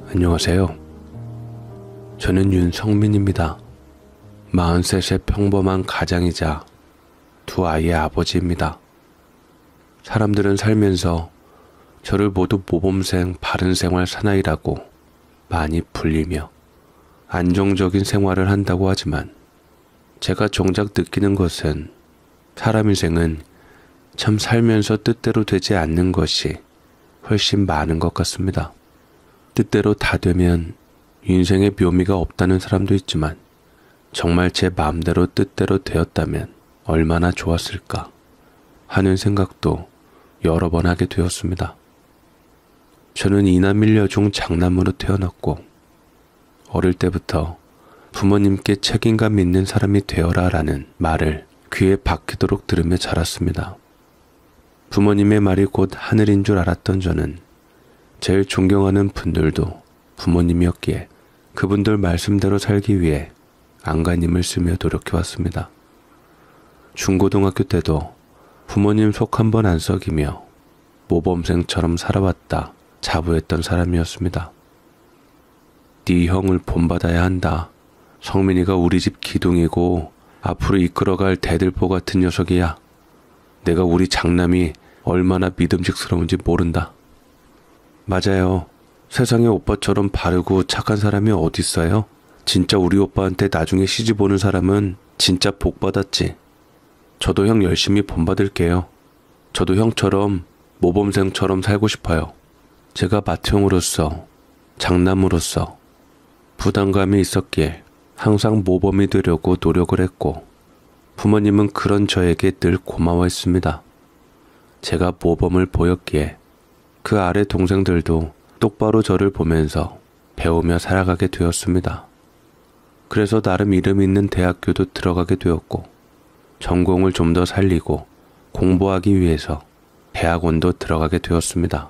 안녕하세요. 저는 윤성민입니다. 43세 평범한 가장이자 두 아이의 아버지입니다. 사람들은 살면서 저를 모두 모범생 바른생활 사나이라고 많이 불리며 안정적인 생활을 한다고 하지만 제가 정작 느끼는 것은 사람 인생은 참 살면서 뜻대로 되지 않는 것이 훨씬 많은 것 같습니다. 뜻대로 다 되면 인생의 묘미가 없다는 사람도 있지만 정말 제 마음대로 뜻대로 되었다면 얼마나 좋았을까 하는 생각도 여러 번 하게 되었습니다. 저는 이남일녀 중 장남으로 태어났고 어릴 때부터 부모님께 책임감 있는 사람이 되어라 라는 말을 귀에 박히도록 들으며 자랐습니다. 부모님의 말이 곧 하늘인 줄 알았던 저는 제일 존경하는 분들도 부모님이었기에 그분들 말씀대로 살기 위해 안간힘을 쓰며 노력해왔습니다. 중고등학교 때도 부모님 속 한 번 안 썩이며 모범생처럼 살아왔다 자부했던 사람이었습니다. 네 형을 본받아야 한다. 성민이가 우리 집 기둥이고 앞으로 이끌어갈 대들보 같은 녀석이야. 내가 우리 장남이 얼마나 믿음직스러운지 모른다. 맞아요. 세상에 오빠처럼 바르고 착한 사람이 어딨어요? 진짜 우리 오빠한테 나중에 시집 오는 사람은 진짜 복 받았지. 저도 형 열심히 본받을게요. 저도 형처럼 모범생처럼 살고 싶어요. 제가 맏형으로서 장남으로서 부담감이 있었기에 항상 모범이 되려고 노력을 했고 부모님은 그런 저에게 늘 고마워했습니다. 제가 모범을 보였기에 그 아래 동생들도 똑바로 저를 보면서 배우며 살아가게 되었습니다. 그래서 나름 이름 있는 대학교도 들어가게 되었고 전공을 좀 더 살리고 공부하기 위해서 대학원도 들어가게 되었습니다.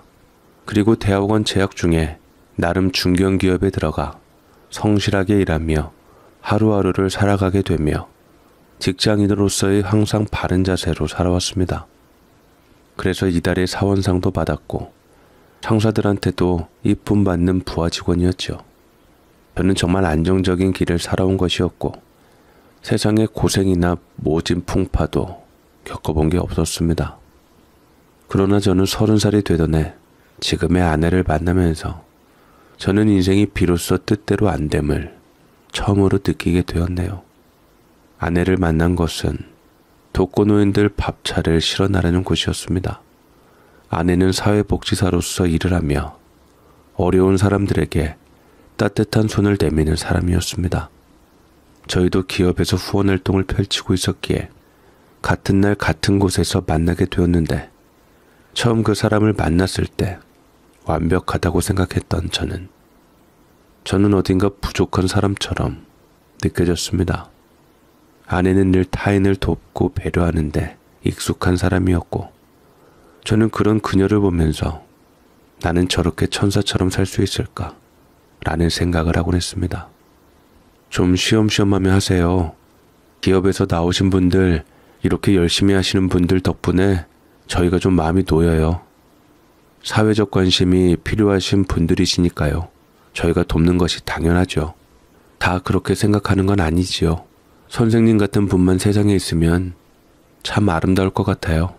그리고 대학원 재학 중에 나름 중견기업에 들어가 성실하게 일하며 하루하루를 살아가게 되며 직장인으로서의 항상 바른 자세로 살아왔습니다. 그래서 이달의 사원상도 받았고 상사들한테도 이쁨 받는 부하 직원이었죠. 저는 정말 안정적인 길을 살아온 것이었고 세상에 고생이나 모진 풍파도 겪어본 게 없었습니다. 그러나 저는 30살이 되던 해 지금의 아내를 만나면서 저는 인생이 비로소 뜻대로 안 됨을 처음으로 느끼게 되었네요. 아내를 만난 것은 독거노인들 밥차를 실어 나르는 곳이었습니다. 아내는 사회복지사로서 일을 하며 어려운 사람들에게 따뜻한 손을 내미는 사람이었습니다. 저희도 기업에서 후원활동을 펼치고 있었기에 같은 날 같은 곳에서 만나게 되었는데 처음 그 사람을 만났을 때 완벽하다고 생각했던 저는 어딘가 부족한 사람처럼 느껴졌습니다. 아내는 늘 타인을 돕고 배려하는데 익숙한 사람이었고 저는 그런 그녀를 보면서 나는 저렇게 천사처럼 살 수 있을까? 라는 생각을 하곤 했습니다. 좀 쉬엄쉬엄하며 하세요. 기업에서 나오신 분들, 이렇게 열심히 하시는 분들 덕분에 저희가 좀 마음이 놓여요. 사회적 관심이 필요하신 분들이시니까요. 저희가 돕는 것이 당연하죠. 다 그렇게 생각하는 건 아니지요. 선생님 같은 분만 세상에 있으면 참 아름다울 것 같아요.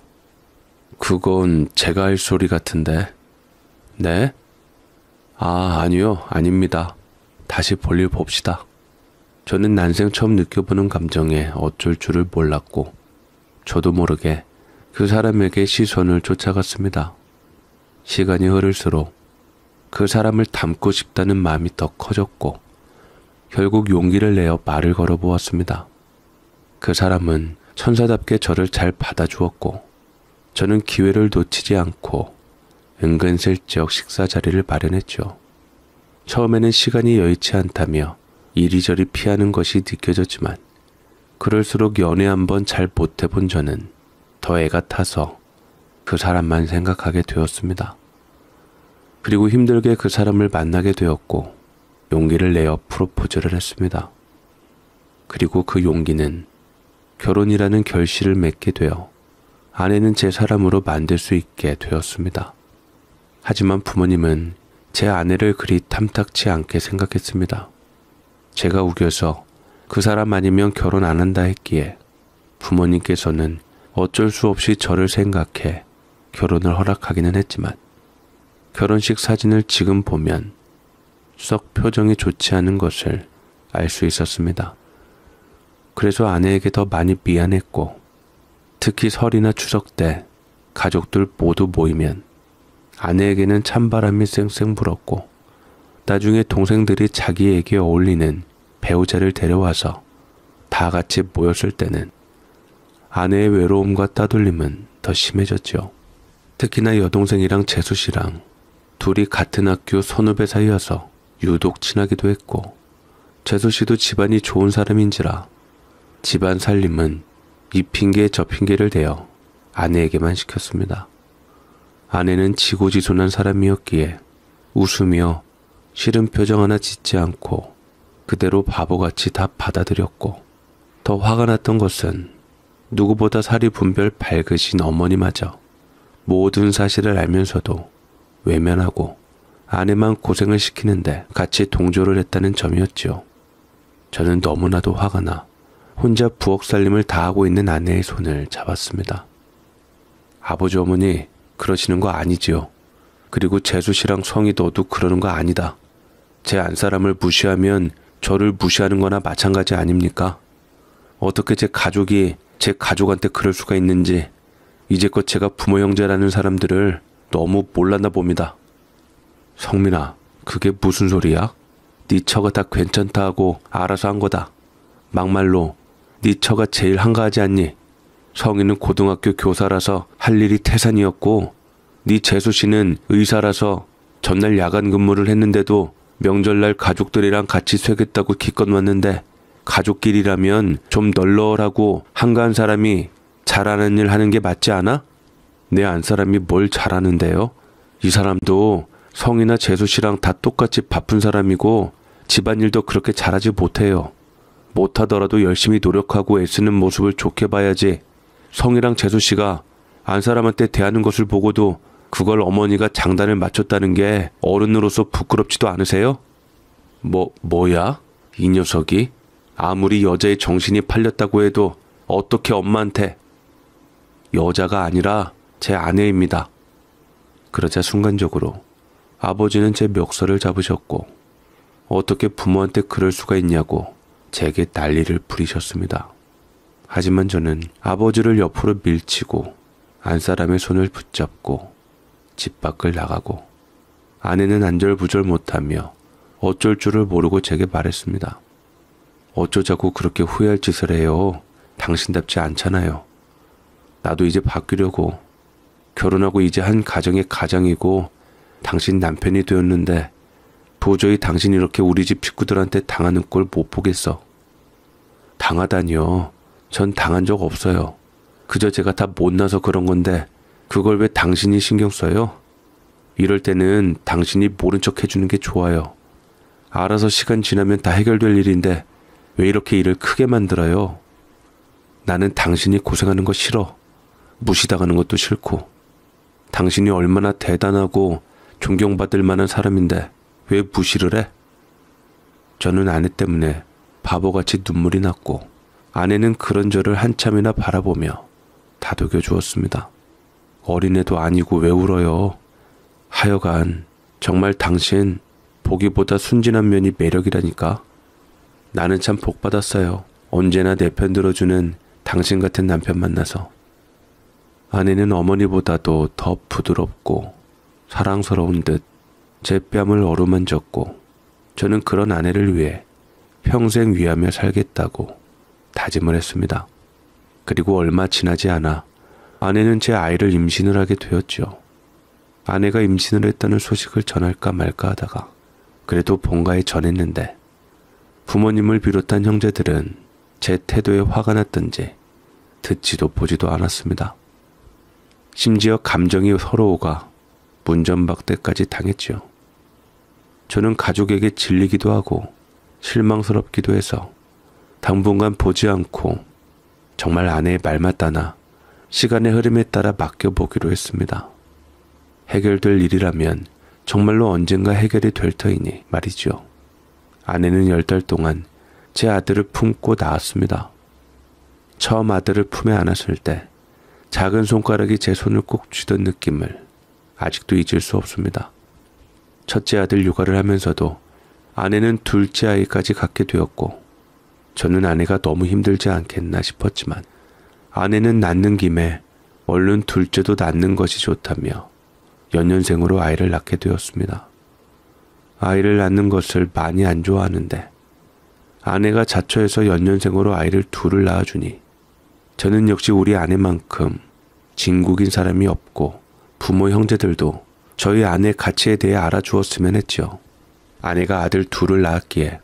그건 제가 할 소리 같은데. 네? 아니요. 아닙니다. 다시 볼일 봅시다. 저는 난생 처음 느껴보는 감정에 어쩔 줄을 몰랐고 저도 모르게 그 사람에게 시선을 쫓아갔습니다. 시간이 흐를수록 그 사람을 닮고 싶다는 마음이 더 커졌고 결국 용기를 내어 말을 걸어보았습니다. 그 사람은 천사답게 저를 잘 받아주었고 저는 기회를 놓치지 않고 은근슬쩍 식사 자리를 마련했죠. 처음에는 시간이 여의치 않다며 이리저리 피하는 것이 느껴졌지만 그럴수록 연애 한번 잘 못해본 저는 더 애가 타서 그 사람만 생각하게 되었습니다. 그리고 힘들게 그 사람을 만나게 되었고 용기를 내어 프로포즈를 했습니다. 그리고 그 용기는 결혼이라는 결실을 맺게 되어 아내는 제 사람으로 만들 수 있게 되었습니다. 하지만 부모님은 제 아내를 그리 탐탁치 않게 생각했습니다. 제가 우겨서 그 사람 아니면 결혼 안 한다 했기에 부모님께서는 어쩔 수 없이 저를 생각해 결혼을 허락하기는 했지만 결혼식 사진을 지금 보면 썩 표정이 좋지 않은 것을 알 수 있었습니다. 그래서 아내에게 더 많이 미안했고 특히 설이나 추석 때 가족들 모두 모이면 아내에게는 찬바람이 쌩쌩 불었고 나중에 동생들이 자기에게 어울리는 배우자를 데려와서 다 같이 모였을 때는 아내의 외로움과 따돌림은 더 심해졌죠. 특히나 여동생이랑 재수 씨랑 둘이 같은 학교 선후배 사이여서 유독 친하기도 했고 재수 씨도 집안이 좋은 사람인지라 집안 살림은 이 핑계 저 핑계를 대어 아내에게만 시켰습니다. 아내는 지고지순한 사람이었기에 웃으며 싫은 표정 하나 짓지 않고 그대로 바보같이 다 받아들였고 더 화가 났던 것은 누구보다 사리 분별 밝으신 어머니마저 모든 사실을 알면서도 외면하고 아내만 고생을 시키는데 같이 동조를 했다는 점이었죠. 저는 너무나도 화가 나 혼자 부엌 살림을 다하고 있는 아내의 손을 잡았습니다. 아버지 어머니 그러시는 거 아니지요. 그리고 재수 씨랑 성이 너도 그러는 거 아니다. 제 안사람을 무시하면 저를 무시하는 거나 마찬가지 아닙니까? 어떻게 제 가족이 제 가족한테 그럴 수가 있는지 이제껏 제가 부모 형제라는 사람들을 너무 몰랐나 봅니다. 성민아, 그게 무슨 소리야? 네 처가 다 괜찮다 하고 알아서 한 거다. 막말로 네 처가 제일 한가하지 않니? 성희는 고등학교 교사라서 할 일이 태산이었고 네 재수 씨는 의사라서 전날 야간 근무를 했는데도 명절날 가족들이랑 같이 쇠겠다고 기껏 왔는데 가족끼리라면 좀 널널하고 한가한 사람이 잘하는 일 하는 게 맞지 않아? 내 안사람이 뭘 잘하는데요? 이 사람도 성이나 재수 씨랑 다 똑같이 바쁜 사람이고 집안일도 그렇게 잘하지 못해요. 못하더라도 열심히 노력하고 애쓰는 모습을 좋게 봐야지. 성이랑 재수 씨가 안사람한테 대하는 것을 보고도 그걸 어머니가 장단을 맞췄다는 게 어른으로서 부끄럽지도 않으세요? 뭐야? 이 녀석이? 아무리 여자의 정신이 팔렸다고 해도 어떻게 엄마한테? 여자가 아니라 제 아내입니다. 그러자 순간적으로 아버지는 제 멱살을 잡으셨고 어떻게 부모한테 그럴 수가 있냐고 제게 난리를 부리셨습니다. 하지만 저는 아버지를 옆으로 밀치고 안사람의 손을 붙잡고 집 밖을 나가고 아내는 안절부절 못하며 어쩔 줄을 모르고 제게 말했습니다. 어쩌자고 그렇게 후회할 짓을 해요. 당신답지 않잖아요. 나도 이제 바뀌려고 결혼하고 이제 한 가정의 가장이고 당신 남편이 되었는데 도저히 당신이 이렇게 우리 집 식구들한테 당하는 꼴 못 보겠어. 당하다니요. 전 당한 적 없어요. 그저 제가 다 못나서 그런 건데 그걸 왜 당신이 신경 써요? 이럴 때는 당신이 모른 척 해주는 게 좋아요. 알아서 시간 지나면 다 해결될 일인데 왜 이렇게 일을 크게 만들어요? 나는 당신이 고생하는 거 싫어. 무시당하는 것도 싫고. 당신이 얼마나 대단하고 존경받을 만한 사람인데 왜 무시를 해? 저는 아내 때문에 바보같이 눈물이 났고 아내는 그런 저를 한참이나 바라보며 다독여 주었습니다. 어린애도 아니고 왜 울어요? 하여간 정말 당신 보기보다 순진한 면이 매력이라니까. 나는 참 복받았어요. 언제나 내 편 들어주는 당신 같은 남편 만나서. 아내는 어머니보다도 더 부드럽고 사랑스러운 듯 제 뺨을 어루만졌고 저는 그런 아내를 위해 평생 위하며 살겠다고 다짐을 했습니다. 그리고 얼마 지나지 않아 아내는 제 아이를 임신을 하게 되었죠. 아내가 임신을 했다는 소식을 전할까 말까 하다가 그래도 본가에 전했는데 부모님을 비롯한 형제들은 제 태도에 화가 났던지 듣지도 보지도 않았습니다. 심지어 감정이 서러워가 문전박대까지 당했죠. 저는 가족에게 질리기도 하고 실망스럽기도 해서 당분간 보지 않고 정말 아내의 말 맞다나 시간의 흐름에 따라 맡겨보기로 했습니다. 해결될 일이라면 정말로 언젠가 해결이 될 터이니 말이죠. 아내는 10달 동안 제 아들을 품고 낳았습니다. 처음 아들을 품에 안았을 때 작은 손가락이 제 손을 꼭 쥐던 느낌을 아직도 잊을 수 없습니다. 첫째 아들 육아를 하면서도 아내는 둘째 아이까지 갖게 되었고 저는 아내가 너무 힘들지 않겠나 싶었지만 아내는 낳는 김에 얼른 둘째도 낳는 것이 좋다며 연년생으로 아이를 낳게 되었습니다. 아이를 낳는 것을 많이 안 좋아하는데 아내가 자처해서 연년생으로 아이를 둘을 낳아주니 저는 역시 우리 아내만큼 진국인 사람이 없고 부모 형제들도 저희 아내 가치에 대해 알아주었으면 했죠. 아내가 아들 둘을 낳았기에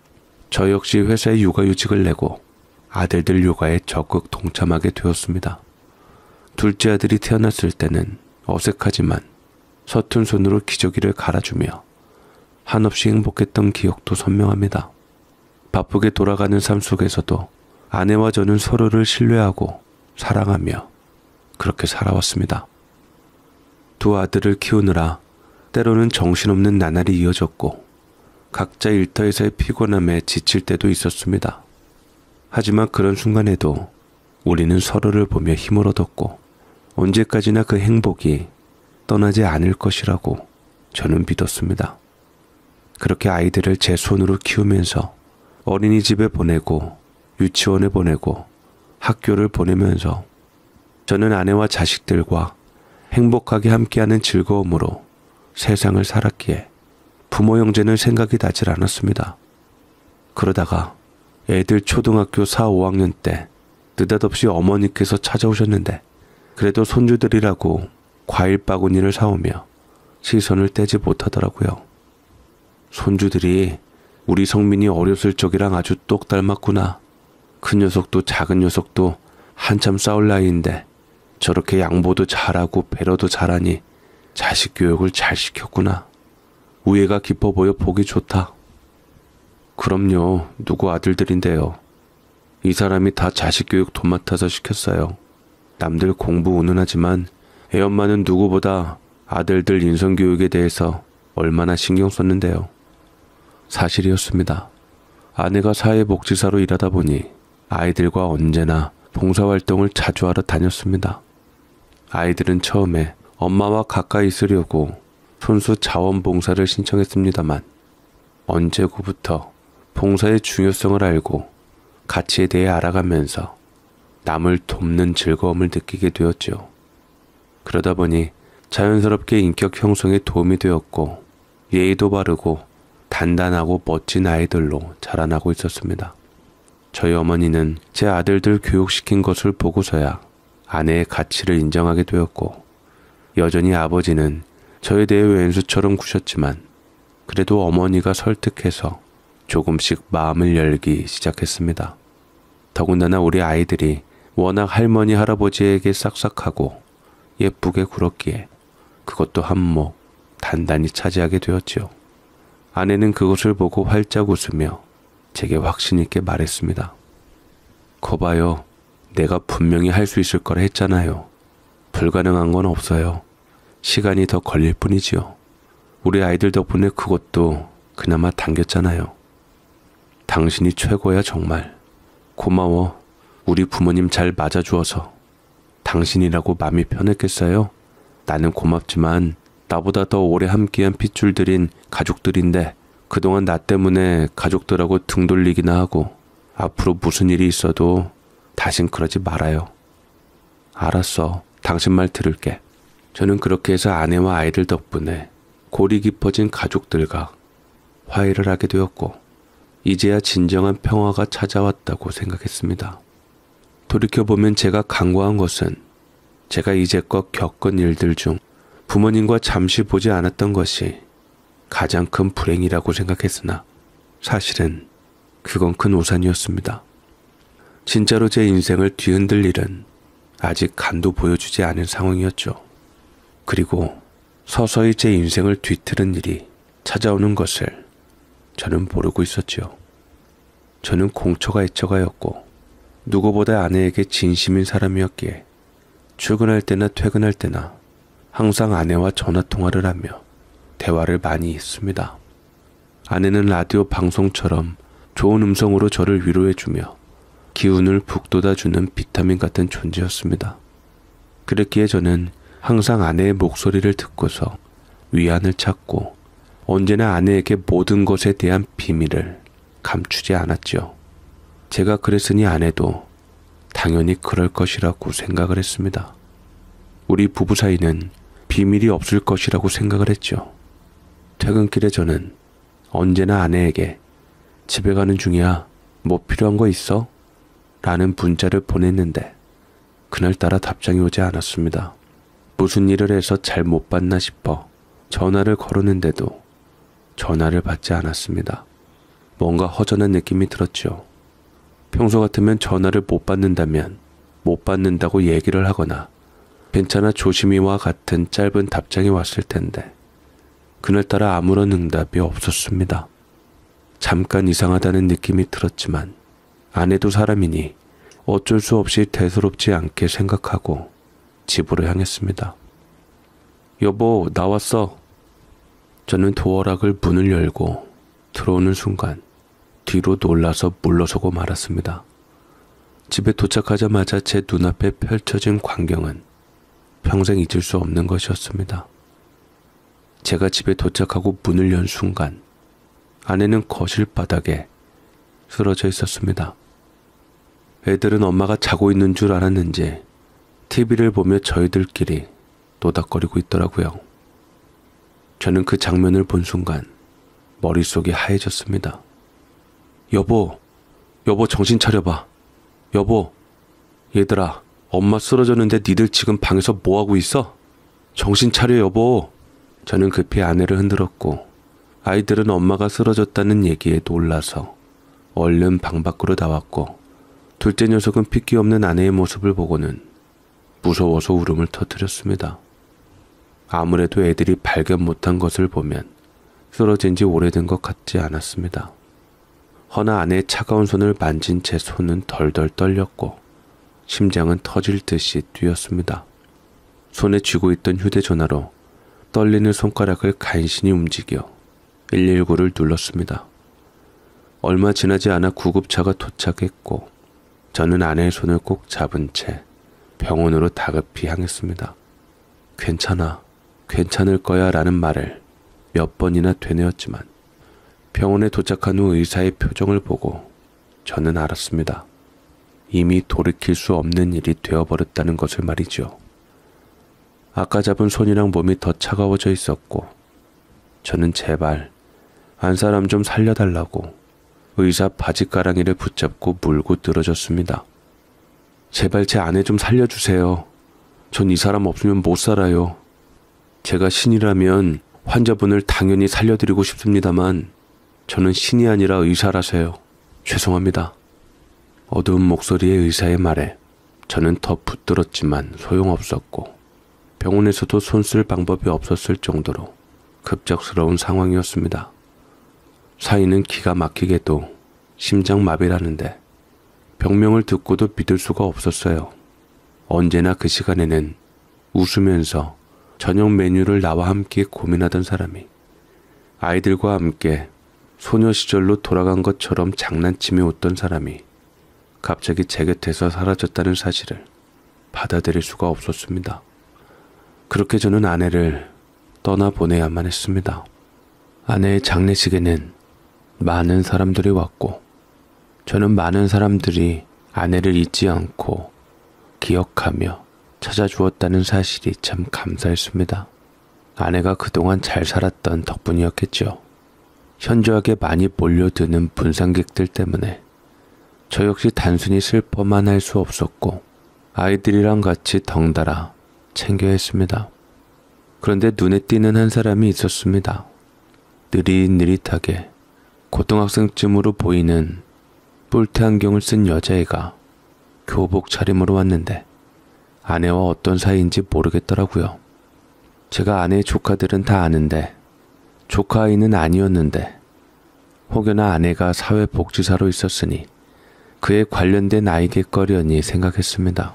저 역시 회사에 육아휴직을 내고 아들들 육아에 적극 동참하게 되었습니다. 둘째 아들이 태어났을 때는 어색하지만 서툰 손으로 기저귀를 갈아주며 한없이 행복했던 기억도 선명합니다. 바쁘게 돌아가는 삶 속에서도 아내와 저는 서로를 신뢰하고 사랑하며 그렇게 살아왔습니다. 두 아들을 키우느라 때로는 정신없는 나날이 이어졌고 각자 일터에서의 피곤함에 지칠 때도 있었습니다. 하지만 그런 순간에도 우리는 서로를 보며 힘을 얻었고 언제까지나 그 행복이 떠나지 않을 것이라고 저는 믿었습니다. 그렇게 아이들을 제 손으로 키우면서 어린이집에 보내고 유치원에 보내고 학교를 보내면서 저는 아내와 자식들과 행복하게 함께하는 즐거움으로 세상을 살았기에 부모 형제는 생각이 나질 않았습니다. 그러다가 애들 초등학교 4, 5학년 때 느닷없이 어머니께서 찾아오셨는데 그래도 손주들이라고 과일 바구니를 사오며 시선을 떼지 못하더라고요. 손주들이 우리 성민이 어렸을 적이랑 아주 똑 닮았구나. 큰 녀석도 작은 녀석도 한참 싸울 나이인데 저렇게 양보도 잘하고 배려도 잘하니 자식 교육을 잘 시켰구나. 우애가 깊어 보여 보기 좋다. 그럼요. 누구 아들들인데요. 이 사람이 다 자식 교육 돈 맡아서 시켰어요. 남들 공부 운운하지만 애엄마는 누구보다 아들들 인성교육에 대해서 얼마나 신경 썼는데요. 사실이었습니다. 아내가 사회복지사로 일하다 보니 아이들과 언제나 봉사활동을 자주 하러 다녔습니다. 아이들은 처음에 엄마와 가까이 있으려고 손수 자원봉사를 신청했습니다만 언제고부터 봉사의 중요성을 알고 가치에 대해 알아가면서 남을 돕는 즐거움을 느끼게 되었죠. 그러다 보니 자연스럽게 인격 형성에 도움이 되었고 예의도 바르고 단단하고 멋진 아이들로 자라나고 있었습니다. 저희 어머니는 제 아들들 교육시킨 것을 보고서야 아내의 가치를 인정하게 되었고 여전히 아버지는 저에 대해 왼수처럼 구셨지만 그래도 어머니가 설득해서 조금씩 마음을 열기 시작했습니다. 더군다나 우리 아이들이 워낙 할머니 할아버지에게 싹싹하고 예쁘게 굴었기에 그것도 한몫 단단히 차지하게 되었지요. 아내는 그것을 보고 활짝 웃으며 제게 확신 있게 말했습니다. 거봐요. 내가 분명히 할 수 있을 거라 했잖아요. 불가능한 건 없어요. 시간이 더 걸릴 뿐이지요. 우리 아이들 덕분에 그것도 그나마 당겼잖아요. 당신이 최고야 정말. 고마워. 우리 부모님 잘 맞아주어서. 당신이라고 마음이 편했겠어요? 나는 고맙지만 나보다 더 오래 함께한 핏줄들인 가족들인데 그동안 나 때문에 가족들하고 등 돌리기나 하고 앞으로 무슨 일이 있어도 다신 그러지 말아요. 알았어. 당신 말 들을게. 저는 그렇게 해서 아내와 아이들 덕분에 골이 깊어진 가족들과 화해를 하게 되었고 이제야 진정한 평화가 찾아왔다고 생각했습니다. 돌이켜보면 제가 간과한 것은 제가 이제껏 겪은 일들 중 부모님과 잠시 보지 않았던 것이 가장 큰 불행이라고 생각했으나 사실은 그건 큰 우산이었습니다. 진짜로 제 인생을 뒤흔들 일은 아직 간도 보여주지 않은 상황이었죠. 그리고 서서히 제 인생을 뒤틀은 일이 찾아오는 것을 저는 모르고 있었죠. 저는 공처가 애처가였고 누구보다 아내에게 진심인 사람이었기에 출근할 때나 퇴근할 때나 항상 아내와 전화통화를 하며 대화를 많이 했습니다. 아내는 라디오 방송처럼 좋은 음성으로 저를 위로해주며 기운을 북돋아주는 비타민 같은 존재였습니다. 그랬기에 저는 항상 아내의 목소리를 듣고서 위안을 찾고 언제나 아내에게 모든 것에 대한 비밀을 감추지 않았죠. 제가 그랬으니 아내도 당연히 그럴 것이라고 생각을 했습니다. 우리 부부 사이는 비밀이 없을 것이라고 생각을 했죠. 퇴근길에 저는 언제나 아내에게 집에 가는 중이야. 뭐 필요한 거 있어? 라는 문자를 보냈는데 그날따라 답장이 오지 않았습니다. 무슨 일을 해서 잘 못 받나 싶어 전화를 걸었는데도 전화를 받지 않았습니다. 뭔가 허전한 느낌이 들었죠. 평소 같으면 전화를 못 받는다면 못 받는다고 얘기를 하거나 괜찮아 조심히와 같은 짧은 답장이 왔을 텐데 그날따라 아무런 응답이 없었습니다. 잠깐 이상하다는 느낌이 들었지만 아내도 사람이니 어쩔 수 없이 대수롭지 않게 생각하고 집으로 향했습니다. 여보, 나왔어. 저는 도어락을 문을 열고 들어오는 순간 뒤로 놀라서 물러서고 말았습니다. 집에 도착하자마자 제 눈앞에 펼쳐진 광경은 평생 잊을 수 없는 것이었습니다. 제가 집에 도착하고 문을 연 순간 아내는 거실 바닥에 쓰러져 있었습니다. 애들은 엄마가 자고 있는 줄 알았는지 TV를 보며 저희들끼리 노닥거리고 있더라고요. 저는 그 장면을 본 순간 머릿속이 하얘졌습니다. 여보 정신 차려봐. 여보, 얘들아, 엄마 쓰러졌는데 니들 지금 방에서 뭐하고 있어? 정신 차려 여보. 저는 급히 아내를 흔들었고 아이들은 엄마가 쓰러졌다는 얘기에 놀라서 얼른 방 밖으로 나왔고 둘째 녀석은 핏기 없는 아내의 모습을 보고는 무서워서 울음을 터뜨렸습니다. 아무래도 애들이 발견 못한 것을 보면 쓰러진 지 오래된 것 같지 않았습니다. 허나 아내의 차가운 손을 만진 제 손은 덜덜 떨렸고 심장은 터질 듯이 뛰었습니다. 손에 쥐고 있던 휴대전화로 떨리는 손가락을 간신히 움직여 119를 눌렀습니다. 얼마 지나지 않아 구급차가 도착했고 저는 아내의 손을 꼭 잡은 채 병원으로 다급히 향했습니다. 괜찮을 거야 라는 말을 몇 번이나 되뇌었지만 병원에 도착한 후 의사의 표정을 보고 저는 알았습니다. 이미 돌이킬 수 없는 일이 되어버렸다는 것을 말이죠. 아까 잡은 손이랑 몸이 더 차가워져 있었고 저는 제발 한 사람 좀 살려달라고 의사 바지가랑이를 붙잡고 물고 늘어졌습니다. 제발 제 아내 좀 살려주세요. 전 이 사람 없으면 못 살아요. 제가 신이라면 환자분을 당연히 살려드리고 싶습니다만 저는 신이 아니라 의사라서요. 죄송합니다. 어두운 목소리의 의사의 말에 저는 더 붙들었지만 소용없었고 병원에서도 손 쓸 방법이 없었을 정도로 급작스러운 상황이었습니다. 사인은 기가 막히게도 심장마비라는데 병명을 듣고도 믿을 수가 없었어요. 언제나 그 시간에는 웃으면서 저녁 메뉴를 나와 함께 고민하던 사람이 아이들과 함께 소녀 시절로 돌아간 것처럼 장난치며 웃던 사람이 갑자기 제 곁에서 사라졌다는 사실을 받아들일 수가 없었습니다. 그렇게 저는 아내를 떠나보내야만 했습니다. 아내의 장례식에는 많은 사람들이 왔고 저는 많은 사람들이 아내를 잊지 않고 기억하며 찾아주었다는 사실이 참 감사했습니다. 아내가 그동안 잘 살았던 덕분이었겠죠. 현저하게 많이 몰려드는 분상객들 때문에 저 역시 단순히 슬퍼만 할 수 없었고 아이들이랑 같이 덩달아 챙겨야 했습니다. 그런데 눈에 띄는 한 사람이 있었습니다. 느릿느릿하게 고등학생쯤으로 보이는 뿔테 안경을 쓴 여자애가 교복 차림으로 왔는데 아내와 어떤 사이인지 모르겠더라고요. 제가 아내의 조카들은 다 아는데 조카 아이는 아니었는데 혹여나 아내가 사회복지사로 있었으니 그에 관련된 아이겠거려니 생각했습니다.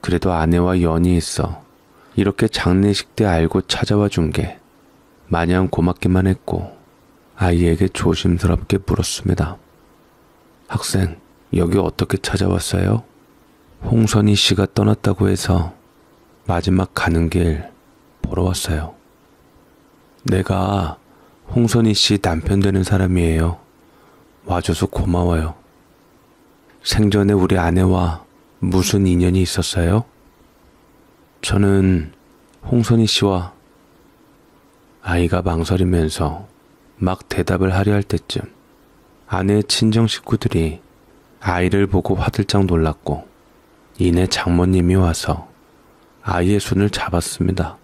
그래도 아내와 연이 있어 이렇게 장례식 때 알고 찾아와 준 게 마냥 고맙기만 했고 아이에게 조심스럽게 물었습니다. 학생, 여기 어떻게 찾아왔어요? 홍선희 씨가 떠났다고 해서 마지막 가는 길 보러 왔어요. 내가 홍선희 씨 남편 되는 사람이에요. 와줘서 고마워요. 생전에 우리 아내와 무슨 인연이 있었어요? 저는 홍선희 씨와 아이가 망설이면서 막 대답을 하려 할 때쯤 아내의 친정 식구들이 아이를 보고 화들짝 놀랐고 이내 장모님이 와서 아이의 손을 잡았습니다.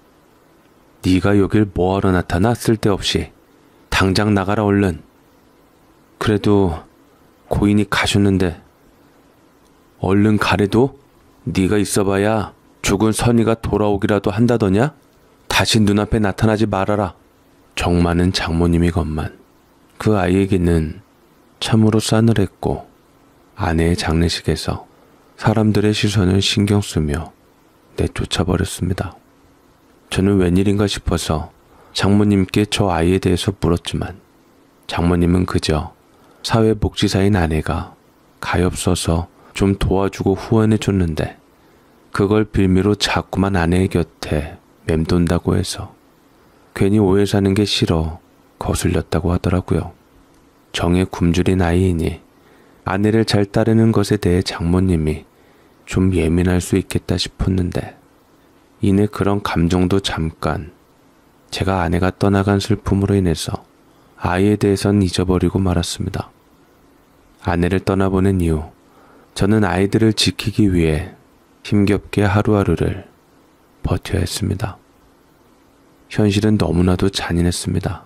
네가 여길 뭐하러 나타나? 쓸데없이. 당장 나가라 얼른. 그래도 고인이 가셨는데 얼른 가래도? 네가 있어봐야 죽은 선이가 돌아오기라도 한다더냐? 다시 눈앞에 나타나지 말아라. 정많은 장모님이건만 그 아이에게는 참으로 싸늘했고 아내의 장례식에서 사람들의 시선을 신경 쓰며 내쫓아버렸습니다. 저는 웬일인가 싶어서 장모님께 저 아이에 대해서 물었지만 장모님은 그저 사회복지사인 아내가 가엾어서 좀 도와주고 후원해줬는데 그걸 빌미로 자꾸만 아내의 곁에 맴돈다고 해서 괜히 오해 사는 게 싫어 거슬렸다고 하더라고요. 정에 굶주린 아이이니 아내를 잘 따르는 것에 대해 장모님이 좀 예민할 수 있겠다 싶었는데 이내 그런 감정도 잠깐 제가 아내가 떠나간 슬픔으로 인해서 아이에 대해선 잊어버리고 말았습니다. 아내를 떠나보낸 이후 저는 아이들을 지키기 위해 힘겹게 하루하루를 버텨야 했습니다. 현실은 너무나도 잔인했습니다.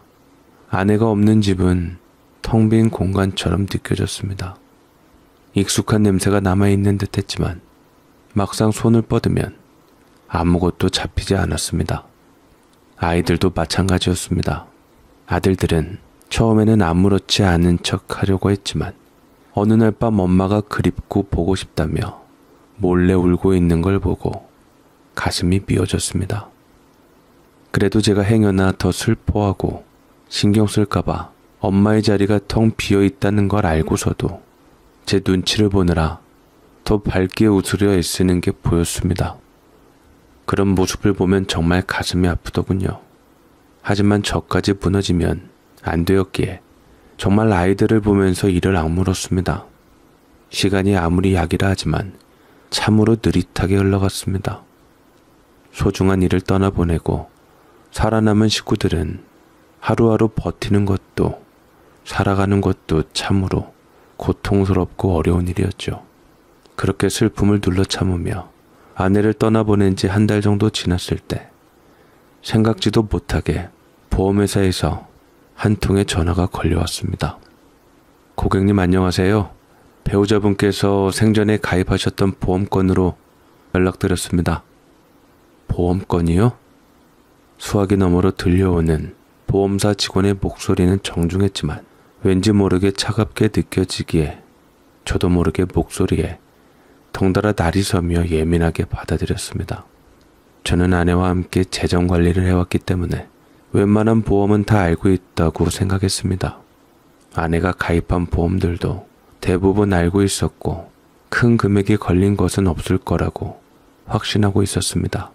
아내가 없는 집은 텅 빈 공간처럼 느껴졌습니다. 익숙한 냄새가 남아있는 듯 했지만 막상 손을 뻗으면 아무것도 잡히지 않았습니다. 아이들도 마찬가지였습니다. 아들들은 처음에는 아무렇지 않은 척 하려고 했지만 어느 날 밤 엄마가 그립고 보고 싶다며 몰래 울고 있는 걸 보고 가슴이 미어졌습니다. 그래도 제가 행여나 더 슬퍼하고 신경 쓸까봐 엄마의 자리가 텅 비어 있다는 걸 알고서도 제 눈치를 보느라 더 밝게 웃으려 애쓰는 게 보였습니다. 그런 모습을 보면 정말 가슴이 아프더군요. 하지만 저까지 무너지면 안 되었기에 정말 아이들을 보면서 이를 악물었습니다. 시간이 아무리 약이라 하지만 참으로 느릿하게 흘러갔습니다. 소중한 이를 떠나보내고 살아남은 식구들은 하루하루 버티는 것도 살아가는 것도 참으로 고통스럽고 어려운 일이었죠. 그렇게 슬픔을 눌러 참으며 아내를 떠나보낸 지 한 달 정도 지났을 때 생각지도 못하게 보험회사에서 한 통의 전화가 걸려왔습니다. 고객님 안녕하세요. 배우자분께서 생전에 가입하셨던 보험건으로 연락드렸습니다. 보험건이요? 수화기 너머로 들려오는 보험사 직원의 목소리는 정중했지만 왠지 모르게 차갑게 느껴지기에 저도 모르게 목소리에 덩달아 날이 서며 예민하게 받아들였습니다. 저는 아내와 함께 재정 관리를 해왔기 때문에 웬만한 보험은 다 알고 있다고 생각했습니다. 아내가 가입한 보험들도 대부분 알고 있었고 큰 금액이 걸린 것은 없을 거라고 확신하고 있었습니다.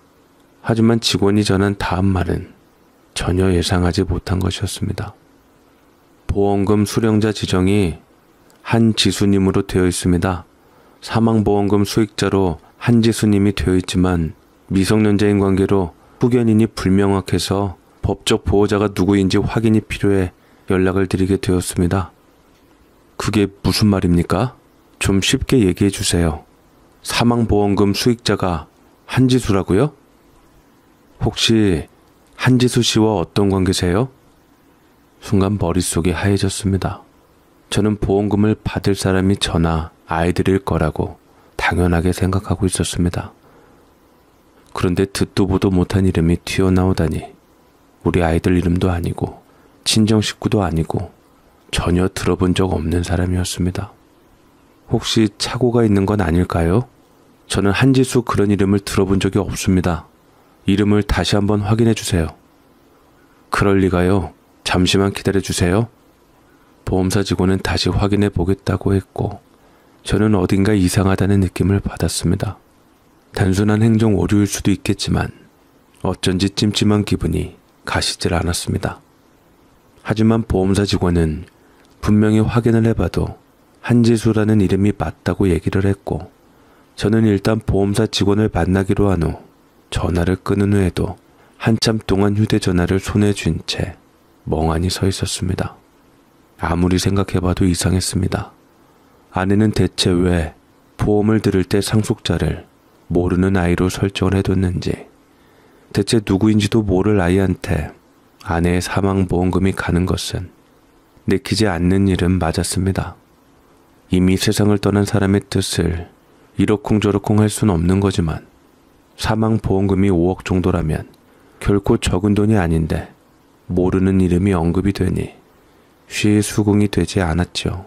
하지만 직원이 전한 다음 말은 전혀 예상하지 못한 것이었습니다. 보험금 수령자 지정이 한지수님으로 되어 있습니다. 사망보험금 수익자로 한지수님이 되어 있지만 미성년자인 관계로 후견인이 불명확해서 법적 보호자가 누구인지 확인이 필요해 연락을 드리게 되었습니다. 그게 무슨 말입니까? 좀 쉽게 얘기해 주세요. 사망보험금 수익자가 한지수라고요? 혹시 한지수 씨와 어떤 관계세요? 순간 머릿속이 하얘졌습니다. 저는 보험금을 받을 사람이 저나 아이들일 거라고 당연하게 생각하고 있었습니다. 그런데 듣도 보도 못한 이름이 튀어나오다니 우리 아이들 이름도 아니고 친정 식구도 아니고 전혀 들어본 적 없는 사람이었습니다. 혹시 착오가 있는 건 아닐까요? 저는 한지수 그런 이름을 들어본 적이 없습니다. 이름을 다시 한번 확인해 주세요. 그럴 리가요. 잠시만 기다려주세요. 보험사 직원은 다시 확인해 보겠다고 했고 저는 어딘가 이상하다는 느낌을 받았습니다. 단순한 행정 오류일 수도 있겠지만 어쩐지 찜찜한 기분이 가시질 않았습니다. 하지만 보험사 직원은 분명히 확인을 해봐도 한지수라는 이름이 맞다고 얘기를 했고 저는 일단 보험사 직원을 만나기로 한 후 전화를 끊은 후에도 한참 동안 휴대전화를 손에 쥔 채 멍하니 서 있었습니다. 아무리 생각해봐도 이상했습니다. 아내는 대체 왜 보험을 들을 때 상속자를 모르는 아이로 설정을 해뒀는지, 대체 누구인지도 모를 아이한테 아내의 사망보험금이 가는 것은 내키지 않는 일은 맞았습니다. 이미 세상을 떠난 사람의 뜻을 이러쿵저러쿵 할 수는 없는 거지만 사망보험금이 5억 정도라면 결코 적은 돈이 아닌데 모르는 이름이 언급이 되니 쉬 수긍이 되지 않았죠.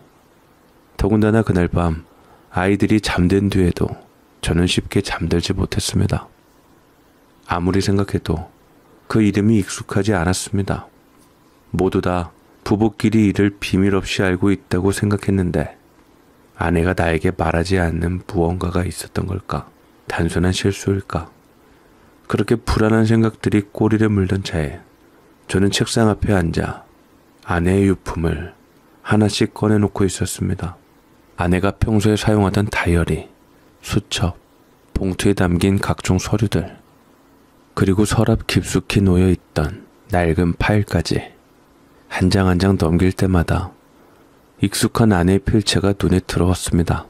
더군다나 그날 밤 아이들이 잠든 뒤에도 저는 쉽게 잠들지 못했습니다. 아무리 생각해도 그 이름이 익숙하지 않았습니다. 모두 다 부부끼리 이를 비밀 없이 알고 있다고 생각했는데 아내가 나에게 말하지 않는 무언가가 있었던 걸까? 단순한 실수일까? 그렇게 불안한 생각들이 꼬리를 물던 차에 저는 책상 앞에 앉아 아내의 유품을 하나씩 꺼내놓고 있었습니다. 아내가 평소에 사용하던 다이어리, 수첩, 봉투에 담긴 각종 서류들, 그리고 서랍 깊숙이 놓여있던 낡은 파일까지 한 장 한 장 넘길 때마다 익숙한 아내의 필체가 눈에 들어왔습니다.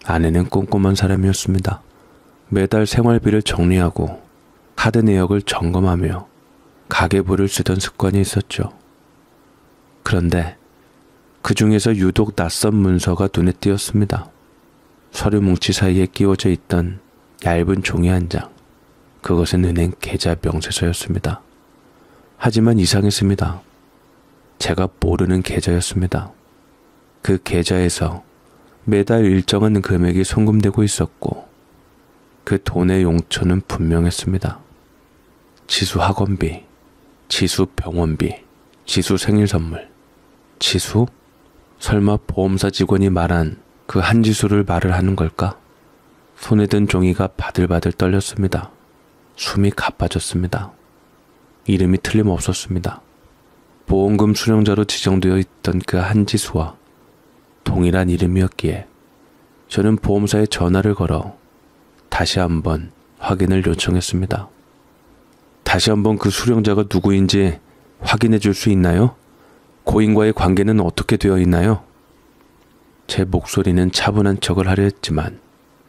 아내는 꼼꼼한 사람이었습니다. 매달 생활비를 정리하고 카드 내역을 점검하며 가계부를 쓰던 습관이 있었죠. 그런데 그 중에서 유독 낯선 문서가 눈에 띄었습니다. 서류 뭉치 사이에 끼워져 있던 얇은 종이 한 장. 그것은 은행 계좌 명세서였습니다. 하지만 이상했습니다. 제가 모르는 계좌였습니다. 그 계좌에서 매달 일정한 금액이 송금되고 있었고 그 돈의 용처는 분명했습니다. 지수 학원비, 지수 병원비, 지수 생일선물. 지수? 설마 보험사 직원이 말한 그 한지수를 말을 하는 걸까? 손에 든 종이가 바들바들 떨렸습니다. 숨이 가빠졌습니다. 이름이 틀림없었습니다. 보험금 수령자로 지정되어 있던 그 한지수와 동일한 이름이었기에 저는 보험사에 전화를 걸어 다시 한번 확인을 요청했습니다. 다시 한번 그 수령자가 누구인지 확인해 줄 수 있나요? 고인과의 관계는 어떻게 되어 있나요? 제 목소리는 차분한 척을 하려 했지만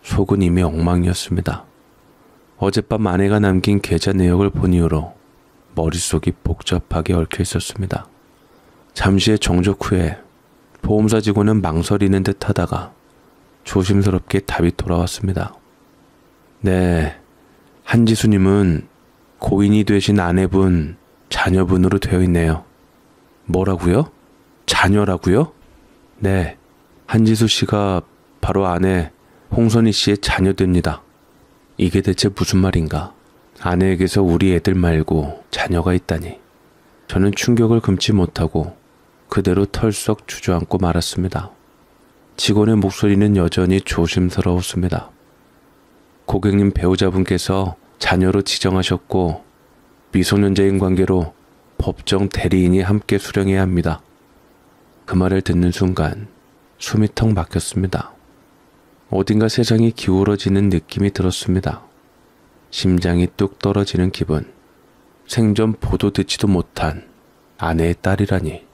속은 이미 엉망이었습니다. 어젯밤 아내가 남긴 계좌 내역을 본 이후로 머릿속이 복잡하게 얽혀 있었습니다. 잠시의 정적 후에 보험사 직원은 망설이는 듯 하다가 조심스럽게 답이 돌아왔습니다. 네, 한지수님은 고인이 되신 아내분, 자녀분으로 되어 있네요. 뭐라고요? 자녀라고요? 네, 한지수 씨가 바로 아내 홍선희 씨의 자녀됩니다. 이게 대체 무슨 말인가? 아내에게서 우리 애들 말고 자녀가 있다니. 저는 충격을 금치 못하고 그대로 털썩 주저앉고 말았습니다. 직원의 목소리는 여전히 조심스러웠습니다. 고객님 배우자분께서 자녀로 지정하셨고 미성년자인 관계로 법정 대리인이 함께 수령해야 합니다. 그 말을 듣는 순간 숨이 턱 막혔습니다. 어딘가 세상이 기울어지는 느낌이 들었습니다. 심장이 뚝 떨어지는 기분. 생전 보도 듣지도 못한 아내의 딸이라니.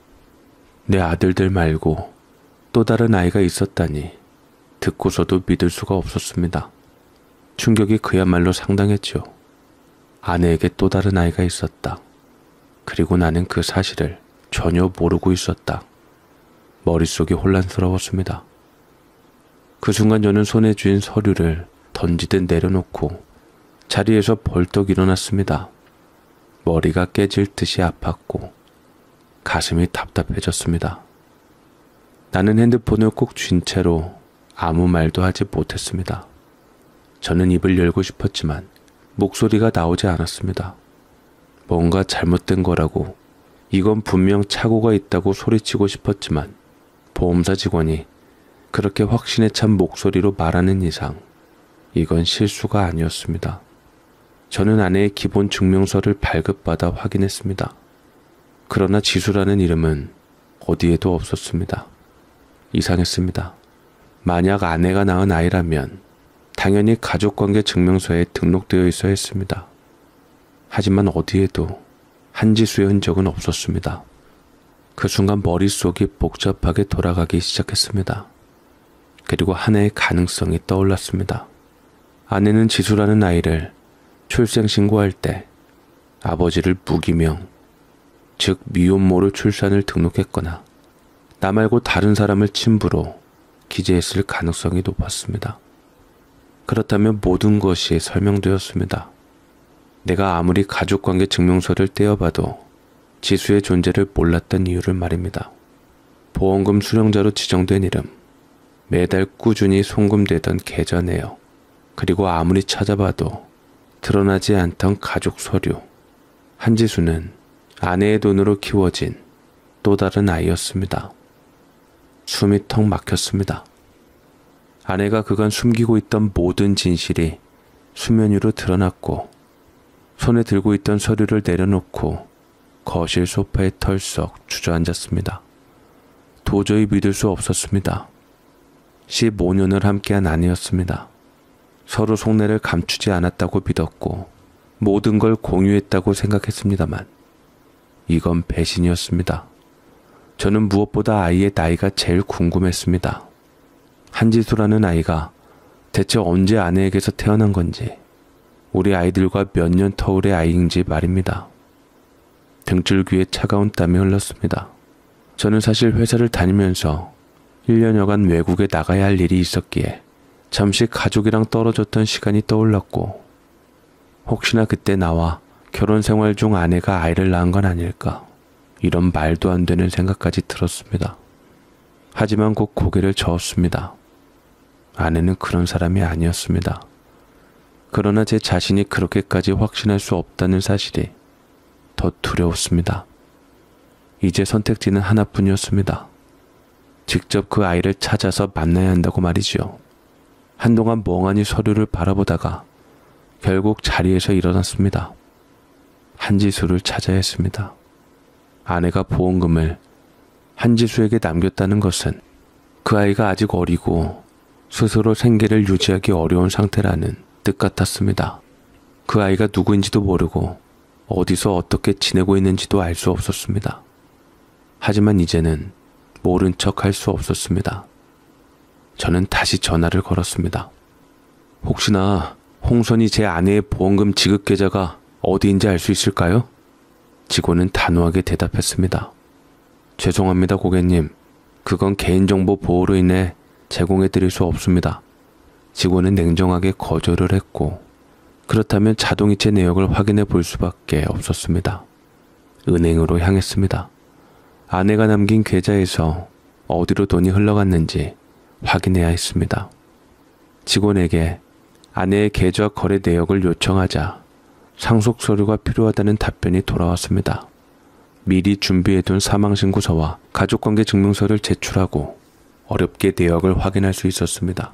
내 아들들 말고 또 다른 아이가 있었다니 듣고서도 믿을 수가 없었습니다. 충격이 그야말로 상당했죠. 아내에게 또 다른 아이가 있었다. 그리고 나는 그 사실을 전혀 모르고 있었다. 머릿속이 혼란스러웠습니다. 그 순간 저는 손에 쥔 서류를 던지듯 내려놓고 자리에서 벌떡 일어났습니다. 머리가 깨질 듯이 아팠고 가슴이 답답해졌습니다. 나는 핸드폰을 꼭 쥔 채로 아무 말도 하지 못했습니다. 저는 입을 열고 싶었지만 목소리가 나오지 않았습니다. 뭔가 잘못된 거라고, 이건 분명 착오가 있다고 소리치고 싶었지만 보험사 직원이 그렇게 확신에 찬 목소리로 말하는 이상 이건 실수가 아니었습니다. 저는 아내의 기본 증명서를 발급받아 확인했습니다. 그러나 지수라는 이름은 어디에도 없었습니다. 이상했습니다. 만약 아내가 낳은 아이라면 당연히 가족관계 증명서에 등록되어 있어야 했습니다. 하지만 어디에도 한지수의 흔적은 없었습니다. 그 순간 머릿속이 복잡하게 돌아가기 시작했습니다. 그리고 하나의 가능성이 떠올랐습니다. 아내는 지수라는 아이를 출생신고할 때 아버지를 무기명, 즉 미혼모로 출산을 등록했거나 나 말고 다른 사람을 친부로 기재했을 가능성이 높았습니다. 그렇다면 모든 것이 설명되었습니다. 내가 아무리 가족관계 증명서를 떼어봐도 지수의 존재를 몰랐던 이유를 말입니다. 보험금 수령자로 지정된 이름, 매달 꾸준히 송금되던 계좌 내역, 그리고 아무리 찾아봐도 드러나지 않던 가족 서류. 한지수는 아내의 돈으로 키워진 또 다른 아이였습니다. 숨이 턱 막혔습니다. 아내가 그간 숨기고 있던 모든 진실이 수면 위로 드러났고 손에 들고 있던 서류를 내려놓고 거실 소파에 털썩 주저앉았습니다. 도저히 믿을 수 없었습니다. 15년을 함께한 아내였습니다. 서로 속내를 감추지 않았다고 믿었고 모든 걸 공유했다고 생각했습니다만 이건 배신이었습니다. 저는 무엇보다 아이의 나이가 제일 궁금했습니다. 한지수라는 아이가 대체 언제 아내에게서 태어난 건지, 우리 아이들과 몇 년 터울의 아이인지 말입니다. 등줄기에 차가운 땀이 흘렀습니다. 저는 사실 회사를 다니면서 1년여간 외국에 나가야 할 일이 있었기에 잠시 가족이랑 떨어졌던 시간이 떠올랐고 혹시나 그때 나와 결혼 생활 중 아내가 아이를 낳은 건 아닐까, 이런 말도 안 되는 생각까지 들었습니다. 하지만 곧 고개를 저었습니다. 아내는 그런 사람이 아니었습니다. 그러나 제 자신이 그렇게까지 확신할 수 없다는 사실이 더 두려웠습니다. 이제 선택지는 하나뿐이었습니다. 직접 그 아이를 찾아서 만나야 한다고 말이지요. 한동안 멍하니 서류를 바라보다가 결국 자리에서 일어났습니다. 한지수를 찾아야 했습니다. 아내가 보험금을 한지수에게 남겼다는 것은 그 아이가 아직 어리고 스스로 생계를 유지하기 어려운 상태라는 뜻 같았습니다. 그 아이가 누구인지도 모르고 어디서 어떻게 지내고 있는지도 알 수 없었습니다. 하지만 이제는 모른 척 할 수 없었습니다. 저는 다시 전화를 걸었습니다. 혹시나 홍선이 제 아내의 보험금 지급 계좌가 어디인지 알 수 있을까요? 직원은 단호하게 대답했습니다. 죄송합니다, 고객님. 그건 개인정보 보호로 인해 제공해드릴 수 없습니다. 직원은 냉정하게 거절을 했고 그렇다면 자동이체 내역을 확인해 볼 수밖에 없었습니다. 은행으로 향했습니다. 아내가 남긴 계좌에서 어디로 돈이 흘러갔는지 확인해야 했습니다. 직원에게 아내의 계좌 거래 내역을 요청하자 상속 서류가 필요하다는 답변이 돌아왔습니다. 미리 준비해둔 사망신고서와 가족관계 증명서를 제출하고 어렵게 내역을 확인할 수 있었습니다.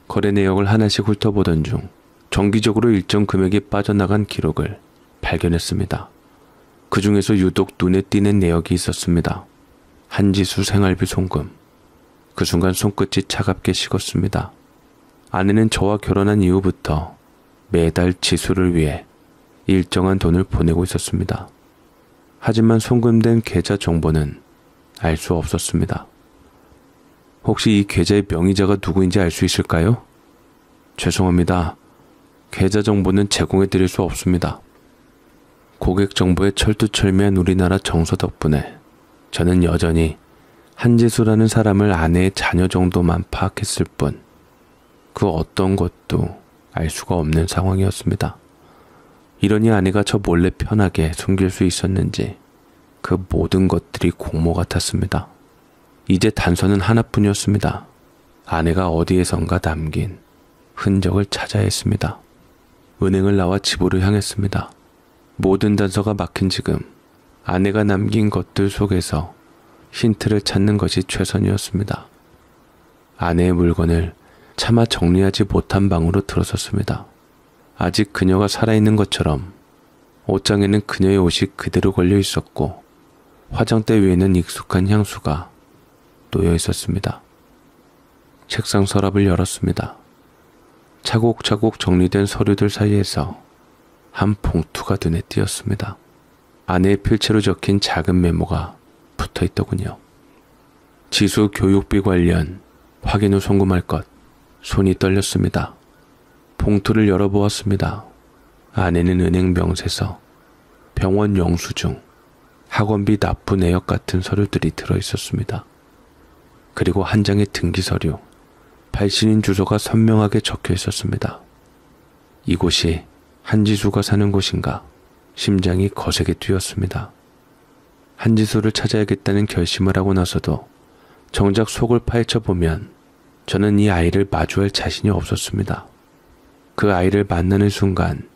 거래 내역을 하나씩 훑어보던 중 정기적으로 일정 금액이 빠져나간 기록을 발견했습니다. 그 중에서 유독 눈에 띄는 내역이 있었습니다. 한지수 생활비 송금. 그 순간 손끝이 차갑게 식었습니다. 아내는 저와 결혼한 이후부터 매달 지수를 위해 일정한 돈을 보내고 있었습니다. 하지만 송금된 계좌 정보는 알 수 없었습니다. 혹시 이 계좌의 명의자가 누구인지 알 수 있을까요? 죄송합니다. 계좌 정보는 제공해 드릴 수 없습니다. 고객 정보의 철두철미한 우리나라 정서 덕분에 저는 여전히 한지수라는 사람을 아내의 자녀 정도만 파악했을 뿐 그 어떤 것도 알 수가 없는 상황이었습니다. 이러니 아내가 저 몰래 편하게 숨길 수 있었는지 그 모든 것들이 공모 같았습니다. 이제 단서는 하나뿐이었습니다. 아내가 어디에선가 남긴 흔적을 찾아야 했습니다. 은행을 나와 집으로 향했습니다. 모든 단서가 막힌 지금 아내가 남긴 것들 속에서 힌트를 찾는 것이 최선이었습니다. 아내의 물건을 차마 정리하지 못한 방으로 들어섰습니다. 아직 그녀가 살아있는 것처럼 옷장에는 그녀의 옷이 그대로 걸려 있었고 화장대 위에는 익숙한 향수가 놓여 있었습니다. 책상 서랍을 열었습니다. 차곡차곡 정리된 서류들 사이에서 한 봉투가 눈에 띄었습니다. 아내의 필체로 적힌 작은 메모가 붙어 있더군요. 지수 교육비 관련 확인 후 송금할 것. 손이 떨렸습니다. 봉투를 열어보았습니다. 안에는 은행 명세서, 병원 영수증, 학원비 납부 내역 같은 서류들이 들어있었습니다. 그리고 한 장의 등기 서류, 발신인 주소가 선명하게 적혀 있었습니다. 이곳이 한지수가 사는 곳인가 심장이 거세게 뛰었습니다. 한지수를 찾아야겠다는 결심을 하고 나서도 정작 속을 파헤쳐보면 저는 이 아이를 마주할 자신이 없었습니다. 그 아이를 만나는 순간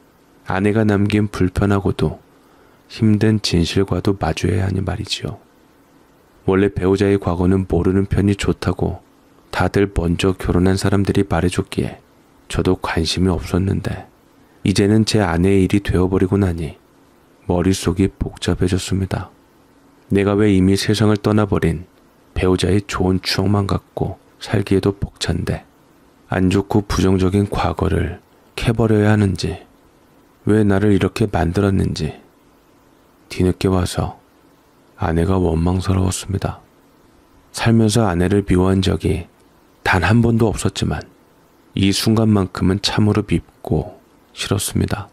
아내가 남긴 불편하고도 힘든 진실과도 마주해야 하니 말이지요. 원래 배우자의 과거는 모르는 편이 좋다고 다들 먼저 결혼한 사람들이 말해줬기에 저도 관심이 없었는데 이제는 제 아내의 일이 되어버리고 나니 머릿속이 복잡해졌습니다. 내가 왜 이미 세상을 떠나버린 배우자의 좋은 추억만 갖고 살기에도 벅찬데 안 좋고 부정적인 과거를 캐버려야 하는지, 왜 나를 이렇게 만들었는지 뒤늦게 와서 아내가 원망스러웠습니다. 살면서 아내를 미워한 적이 단 한 번도 없었지만 이 순간만큼은 참으로 밉고 싫었습니다.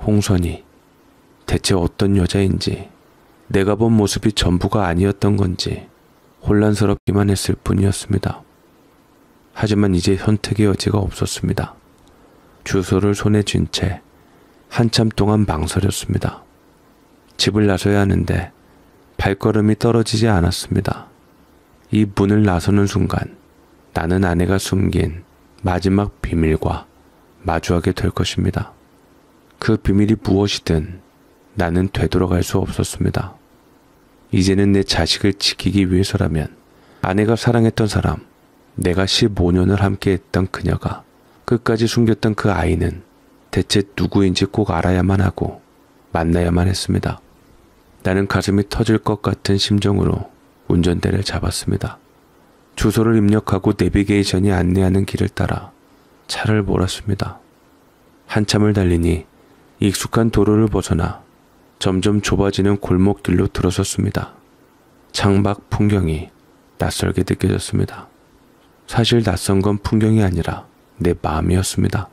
홍선이 대체 어떤 여자인지, 내가 본 모습이 전부가 아니었던 건지 혼란스럽기만 했을 뿐이었습니다. 하지만 이제 선택의 여지가 없었습니다. 주소를 손에 쥔 채 한참 동안 망설였습니다. 집을 나서야 하는데 발걸음이 떨어지지 않았습니다. 이 문을 나서는 순간 나는 아내가 숨긴 마지막 비밀과 마주하게 될 것입니다. 그 비밀이 무엇이든 나는 되돌아갈 수 없었습니다. 이제는 내 자식을 지키기 위해서라면 아내가 사랑했던 사람, 내가 15년을 함께했던 그녀가 끝까지 숨겼던 그 아이는 대체 누구인지 꼭 알아야만 하고 만나야만 했습니다. 나는 가슴이 터질 것 같은 심정으로 운전대를 잡았습니다. 주소를 입력하고 내비게이션이 안내하는 길을 따라 차를 몰았습니다. 한참을 달리니 익숙한 도로를 벗어나 점점 좁아지는 골목길로 들어섰습니다. 창밖 풍경이 낯설게 느껴졌습니다. 사실 낯선 건 풍경이 아니라 내 마음이었습니다.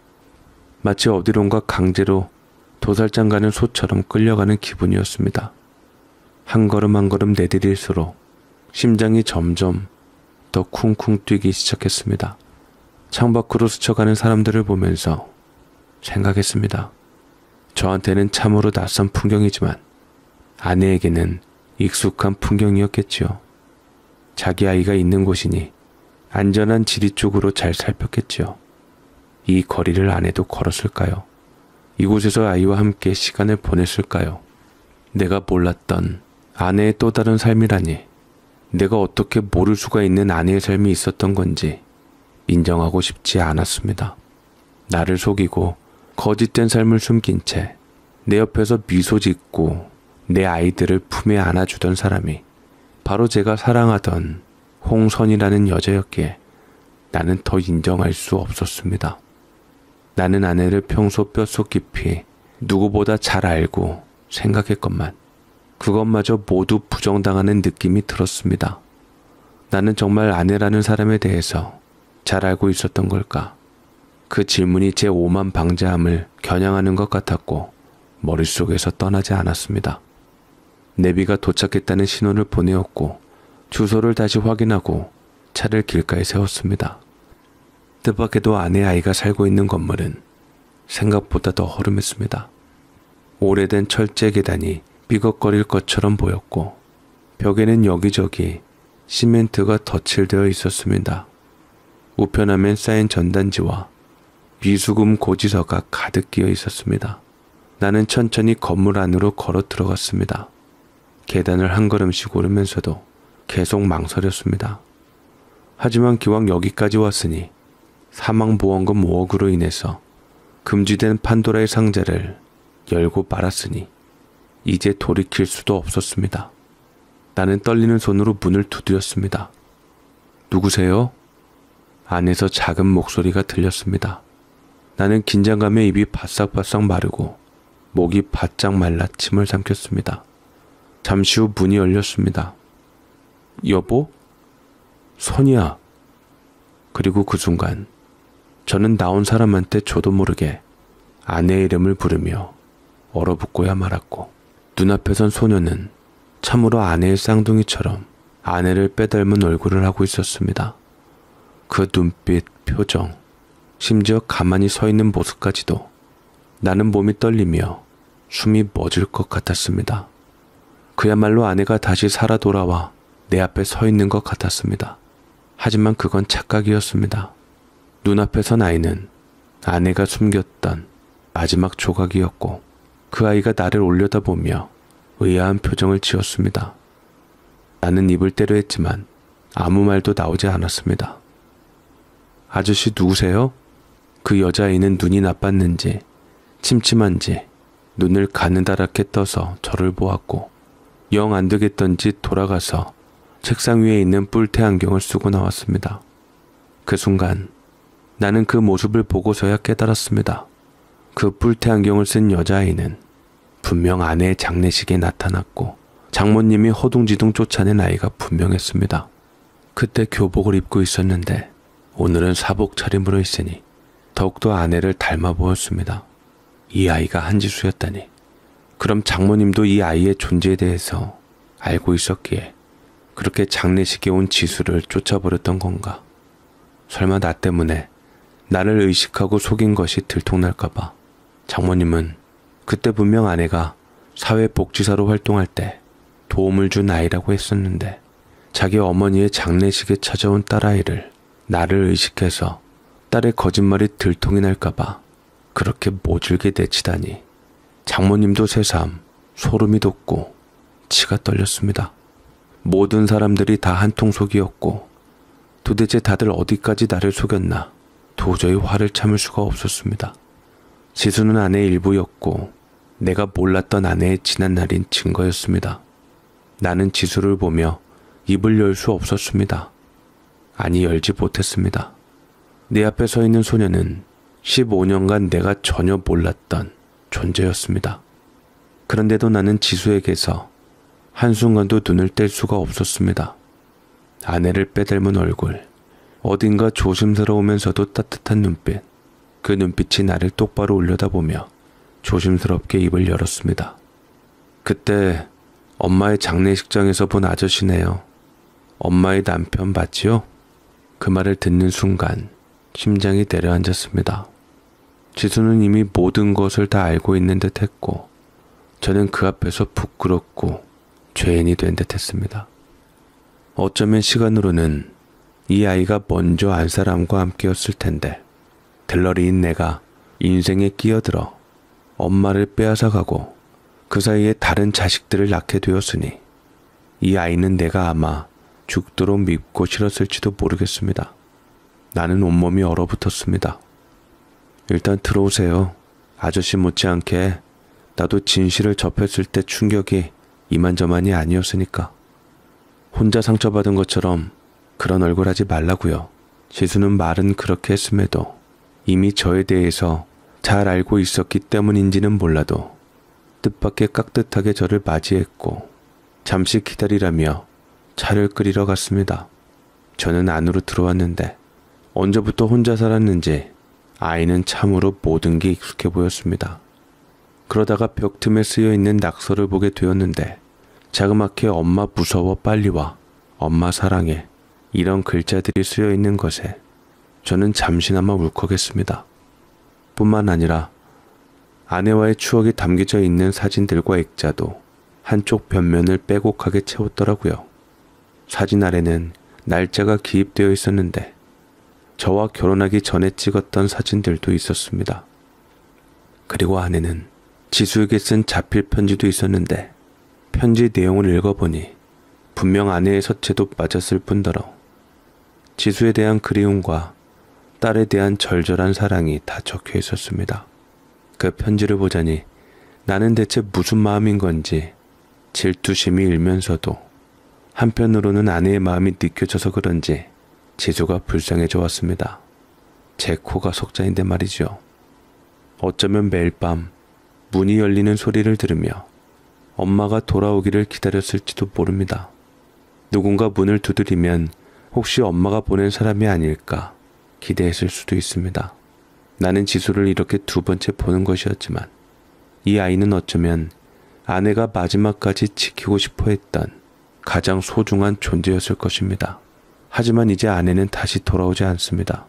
마치 어디론가 강제로 도살장 가는 소처럼 끌려가는 기분이었습니다. 한 걸음 한 걸음 내디딜수록 심장이 점점 더 쿵쿵 뛰기 시작했습니다. 창밖으로 스쳐가는 사람들을 보면서 생각했습니다. 저한테는 참으로 낯선 풍경이지만 아내에게는 익숙한 풍경이었겠지요. 자기 아이가 있는 곳이니 안전한 지리 쪽으로 잘 살폈겠지요. 이 거리를 아내도 걸었을까요? 이곳에서 아이와 함께 시간을 보냈을까요? 내가 몰랐던 아내의 또 다른 삶이라니, 내가 어떻게 모를 수가 있는 아내의 삶이 있었던 건지 인정하고 싶지 않았습니다. 나를 속이고 거짓된 삶을 숨긴 채 내 옆에서 미소 짓고 내 아이들을 품에 안아주던 사람이 바로 제가 사랑하던 홍선이라는 여자였기에 나는 더 인정할 수 없었습니다. 나는 아내를 평소 뼛속 깊이 누구보다 잘 알고 생각했건만 그것마저 모두 부정당하는 느낌이 들었습니다. 나는 정말 아내라는 사람에 대해서 잘 알고 있었던 걸까? 그 질문이 제 오만 방자함을 겨냥하는 것 같았고 머릿속에서 떠나지 않았습니다. 내비가 도착했다는 신호를 보내었고 주소를 다시 확인하고 차를 길가에 세웠습니다. 뜻밖에도 아내 아이가 살고 있는 건물은 생각보다 더 허름했습니다. 오래된 철제 계단이 삐걱거릴 것처럼 보였고 벽에는 여기저기 시멘트가 덧칠되어 있었습니다. 우편함엔 쌓인 전단지와 비수금 고지서가 가득 끼어 있었습니다. 나는 천천히 건물 안으로 걸어 들어갔습니다. 계단을 한 걸음씩 오르면서도 계속 망설였습니다. 하지만 기왕 여기까지 왔으니 사망보험금 5억으로 인해서 금지된 판도라의 상자를 열고 말았으니 이제 돌이킬 수도 없었습니다. 나는 떨리는 손으로 문을 두드렸습니다. 누구세요? 안에서 작은 목소리가 들렸습니다. 나는 긴장감에 입이 바싹바싹 마르고 목이 바짝 말라 침을 삼켰습니다. 잠시 후 문이 열렸습니다. 여보? 선이야. 그리고 그 순간 저는 나온 사람한테 저도 모르게 아내의 이름을 부르며 얼어붙고야 말았고 눈앞에 선 소녀는 참으로 아내의 쌍둥이처럼 아내를 빼닮은 얼굴을 하고 있었습니다. 그 눈빛, 표정, 심지어 가만히 서 있는 모습까지도 나는 몸이 떨리며 숨이 멎을 것 같았습니다. 그야말로 아내가 다시 살아 돌아와 내 앞에 서 있는 것 같았습니다. 하지만 그건 착각이었습니다. 눈앞에 선 아이는 아내가 숨겼던 마지막 조각이었고 그 아이가 나를 올려다보며 의아한 표정을 지었습니다. 나는 입을 때려 했지만 아무 말도 나오지 않았습니다. 아저씨 누구세요? 그 여자아이는 눈이 나빴는지 침침한지 눈을 가느다랗게 떠서 저를 보았고 영 안 되겠던지 돌아가서 책상 위에 있는 뿔테 안경을 쓰고 나왔습니다. 그 순간 나는 그 모습을 보고서야 깨달았습니다. 그 뿔테 안경을 쓴 여자아이는 분명 아내의 장례식에 나타났고 장모님이 허둥지둥 쫓아낸 아이가 분명했습니다. 그때 교복을 입고 있었는데 오늘은 사복 차림으로 있으니 더욱더 아내를 닮아 보였습니다. 이 아이가 한지수였다니. 그럼 장모님도 이 아이의 존재에 대해서 알고 있었기에 그렇게 장례식에 온 지수를 쫓아버렸던 건가? 설마 나 때문에 나를 의식하고 속인 것이 들통날까봐. 장모님은 그때 분명 아내가 사회복지사로 활동할 때 도움을 준 아이라고 했었는데 자기 어머니의 장례식에 찾아온 딸아이를 나를 의식해서 딸의 거짓말이 들통이 날까봐 그렇게 모질게 내치다니. 장모님도 새삼 소름이 돋고 치가 떨렸습니다. 모든 사람들이 다 한통속이었고 도대체 다들 어디까지 나를 속였나 도저히 화를 참을 수가 없었습니다. 지수는 아내의 일부였고 내가 몰랐던 아내의 지난날인 증거였습니다. 나는 지수를 보며 입을 열 수 없었습니다. 아니 열지 못했습니다. 내 앞에 서 있는 소녀는 15년간 내가 전혀 몰랐던 존재였습니다. 그런데도 나는 지수에게서 한순간도 눈을 뗄 수가 없었습니다. 아내를 빼닮은 얼굴, 어딘가 조심스러우면서도 따뜻한 눈빛, 그 눈빛이 나를 똑바로 올려다보며 조심스럽게 입을 열었습니다. 그때 엄마의 장례식장에서 본 아저씨네요. 엄마의 남편 맞지요? 그 말을 듣는 순간 심장이 내려앉았습니다. 지수는 이미 모든 것을 다 알고 있는 듯 했고 저는 그 앞에서 부끄럽고 죄인이 된 듯 했습니다. 어쩌면 시간으로는 이 아이가 먼저 안 사람과 함께였을 텐데 들러리인 내가 인생에 끼어들어 엄마를 빼앗아가고 그 사이에 다른 자식들을 낳게 되었으니 이 아이는 내가 아마 죽도록 밉고 싫었을지도 모르겠습니다. 나는 온몸이 얼어붙었습니다. 일단 들어오세요. 아저씨 못지않게 나도 진실을 접했을 때 충격이 이만저만이 아니었으니까. 혼자 상처받은 것처럼 그런 얼굴 하지 말라고요. 지수는 말은 그렇게 했음에도 이미 저에 대해서 잘 알고 있었기 때문인지는 몰라도 뜻밖의 깍듯하게 저를 맞이했고 잠시 기다리라며 차를 끓이러 갔습니다. 저는 안으로 들어왔는데 언제부터 혼자 살았는지 아이는 참으로 모든 게 익숙해 보였습니다. 그러다가 벽 틈에 쓰여있는 낙서를 보게 되었는데 자그맣게 엄마 무서워 빨리 와, 엄마 사랑해 이런 글자들이 쓰여있는 것에 저는 잠시나마 울컥했습니다. 뿐만 아니라 아내와의 추억이 담겨져 있는 사진들과 액자도 한쪽 벽면을 빼곡하게 채웠더라고요. 사진 아래는 날짜가 기입되어 있었는데 저와 결혼하기 전에 찍었던 사진들도 있었습니다. 그리고 안에는 지수에게 쓴 자필 편지도 있었는데 편지 내용을 읽어보니 분명 아내의 서체도 맞았을 뿐더러 지수에 대한 그리움과 딸에 대한 절절한 사랑이 다 적혀 있었습니다. 그 편지를 보자니 나는 대체 무슨 마음인 건지 질투심이 일면서도 한편으로는 아내의 마음이 느껴져서 그런지 지수가 불쌍해져 왔습니다. 제 코가 석자인데 말이죠. 어쩌면 매일 밤 문이 열리는 소리를 들으며 엄마가 돌아오기를 기다렸을지도 모릅니다. 누군가 문을 두드리면 혹시 엄마가 보낸 사람이 아닐까 기대했을 수도 있습니다. 나는 지수를 이렇게 두 번째 보는 것이었지만 이 아이는 어쩌면 아내가 마지막까지 지키고 싶어 했던 가장 소중한 존재였을 것입니다. 하지만 이제 아내는 다시 돌아오지 않습니다.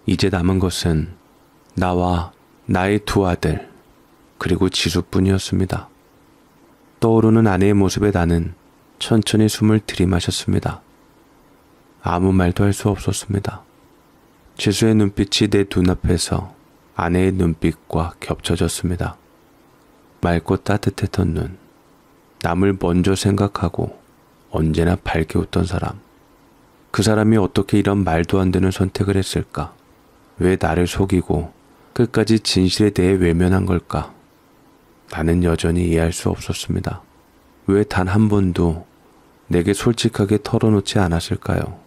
이제 남은 것은 나와 나의 두 아들 그리고 지수뿐이었습니다. 떠오르는 아내의 모습에 나는 천천히 숨을 들이마셨습니다. 아무 말도 할 수 없었습니다. 지수의 눈빛이 내 눈앞에서 아내의 눈빛과 겹쳐졌습니다. 맑고 따뜻했던 눈, 남을 먼저 생각하고 언제나 밝게 웃던 사람. 그 사람이 어떻게 이런 말도 안 되는 선택을 했을까? 왜 나를 속이고 끝까지 진실에 대해 외면한 걸까? 나는 여전히 이해할 수 없었습니다. 왜 단 한 번도 내게 솔직하게 털어놓지 않았을까요?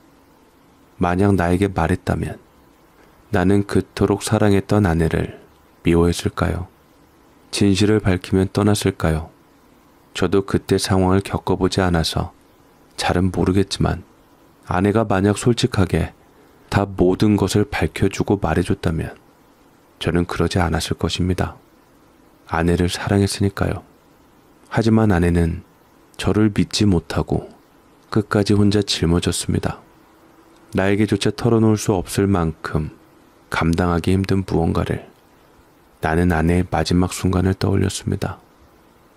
만약 나에게 말했다면 나는 그토록 사랑했던 아내를 미워했을까요? 진실을 밝히면 떠났을까요? 저도 그때 상황을 겪어보지 않아서 잘은 모르겠지만 아내가 만약 솔직하게 다 모든 것을 밝혀주고 말해줬다면 저는 그러지 않았을 것입니다. 아내를 사랑했으니까요. 하지만 아내는 저를 믿지 못하고 끝까지 혼자 짊어졌습니다. 나에게조차 털어놓을 수 없을 만큼 감당하기 힘든 무언가를. 나는 아내의 마지막 순간을 떠올렸습니다.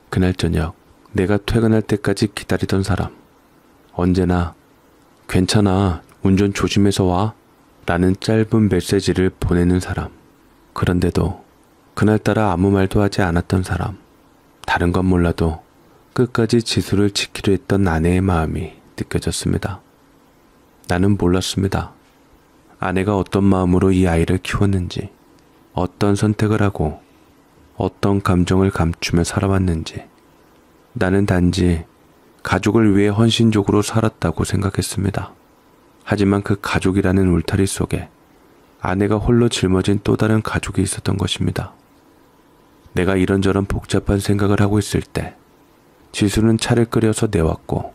그날 저녁 내가 퇴근할 때까지 기다리던 사람. 언제나 괜찮아, 운전 조심해서 와 라는 짧은 메시지를 보내는 사람. 그런데도 그날따라 아무 말도 하지 않았던 사람. 다른 건 몰라도 끝까지 지수를 지키려 했던 아내의 마음이 느껴졌습니다. 나는 몰랐습니다. 아내가 어떤 마음으로 이 아이를 키웠는지, 어떤 선택을 하고 어떤 감정을 감추며 살아왔는지. 나는 단지 가족을 위해 헌신적으로 살았다고 생각했습니다. 하지만 그 가족이라는 울타리 속에 아내가 홀로 짊어진 또 다른 가족이 있었던 것입니다. 내가 이런저런 복잡한 생각을 하고 있을 때 지수는 차를 끓여서 내왔고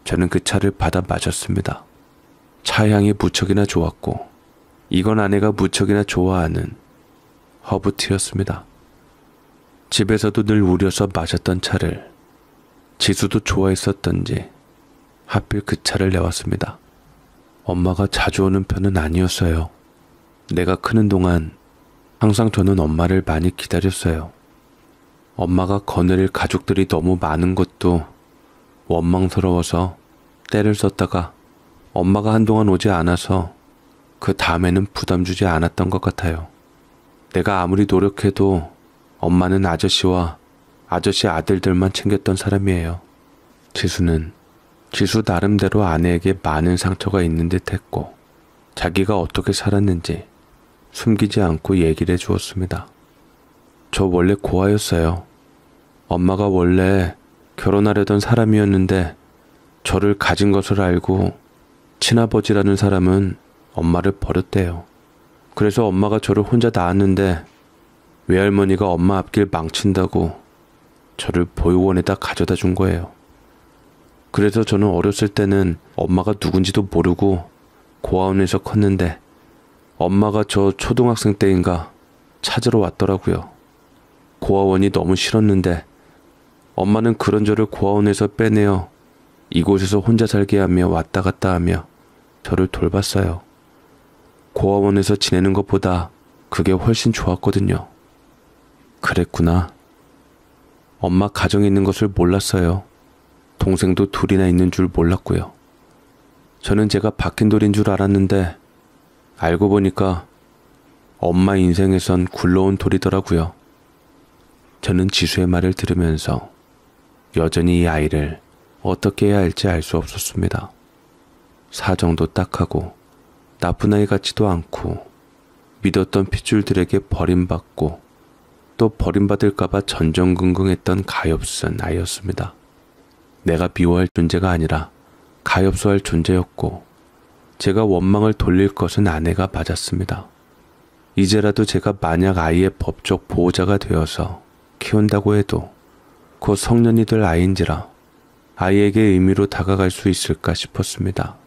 저는 그 차를 받아 마셨습니다. 차 향이 무척이나 좋았고 이건 아내가 무척이나 좋아하는 허브티였습니다. 집에서도 늘 우려서 마셨던 차를 지수도 좋아했었던지 하필 그 차를 내왔습니다. 엄마가 자주 오는 편은 아니었어요. 내가 크는 동안 항상 저는 엄마를 많이 기다렸어요. 엄마가 거느릴 가족들이 너무 많은 것도 원망스러워서 때를 썼다가 엄마가 한동안 오지 않아서 그 다음에는 부담 주지 않았던 것 같아요. 내가 아무리 노력해도 엄마는 아저씨와 아저씨 아들들만 챙겼던 사람이에요. 지수 나름대로 아내에게 많은 상처가 있는 듯 했고 자기가 어떻게 살았는지 숨기지 않고 얘기를 해주었습니다. 저 원래 고아였어요. 엄마가 원래 결혼하려던 사람이었는데 저를 가진 것을 알고 친아버지라는 사람은 엄마를 버렸대요. 그래서 엄마가 저를 혼자 낳았는데 외할머니가 엄마 앞길 망친다고 저를 보육원에다 가져다 준 거예요. 그래서 저는 어렸을 때는 엄마가 누군지도 모르고 고아원에서 컸는데 엄마가 저 초등학생 때인가 찾으러 왔더라고요. 고아원이 너무 싫었는데 엄마는 그런 저를 고아원에서 빼내어 이곳에서 혼자 살게 하며 왔다 갔다 하며 저를 돌봤어요. 고아원에서 지내는 것보다 그게 훨씬 좋았거든요. 그랬구나. 엄마 가정에 있는 것을 몰랐어요. 동생도 둘이나 있는 줄 몰랐고요. 저는 제가 박힌 돌인 줄 알았는데 알고 보니까 엄마 인생에선 굴러온 돌이더라고요. 저는 지수의 말을 들으면서 여전히 이 아이를 어떻게 해야 할지 알 수 없었습니다. 사정도 딱하고 나쁜 아이 같지도 않고 믿었던 핏줄들에게 버림받고 또 버림받을까봐 전전긍긍했던 가엾은 아이였습니다. 내가 미워할 존재가 아니라 가엾어할 존재였고 제가 원망을 돌릴 것은 아내가 맞았습니다. 이제라도 제가 만약 아이의 법적 보호자가 되어서 키운다고 해도 곧 성년이 될 아이인지라 아이에게 의미로 다가갈 수 있을까 싶었습니다.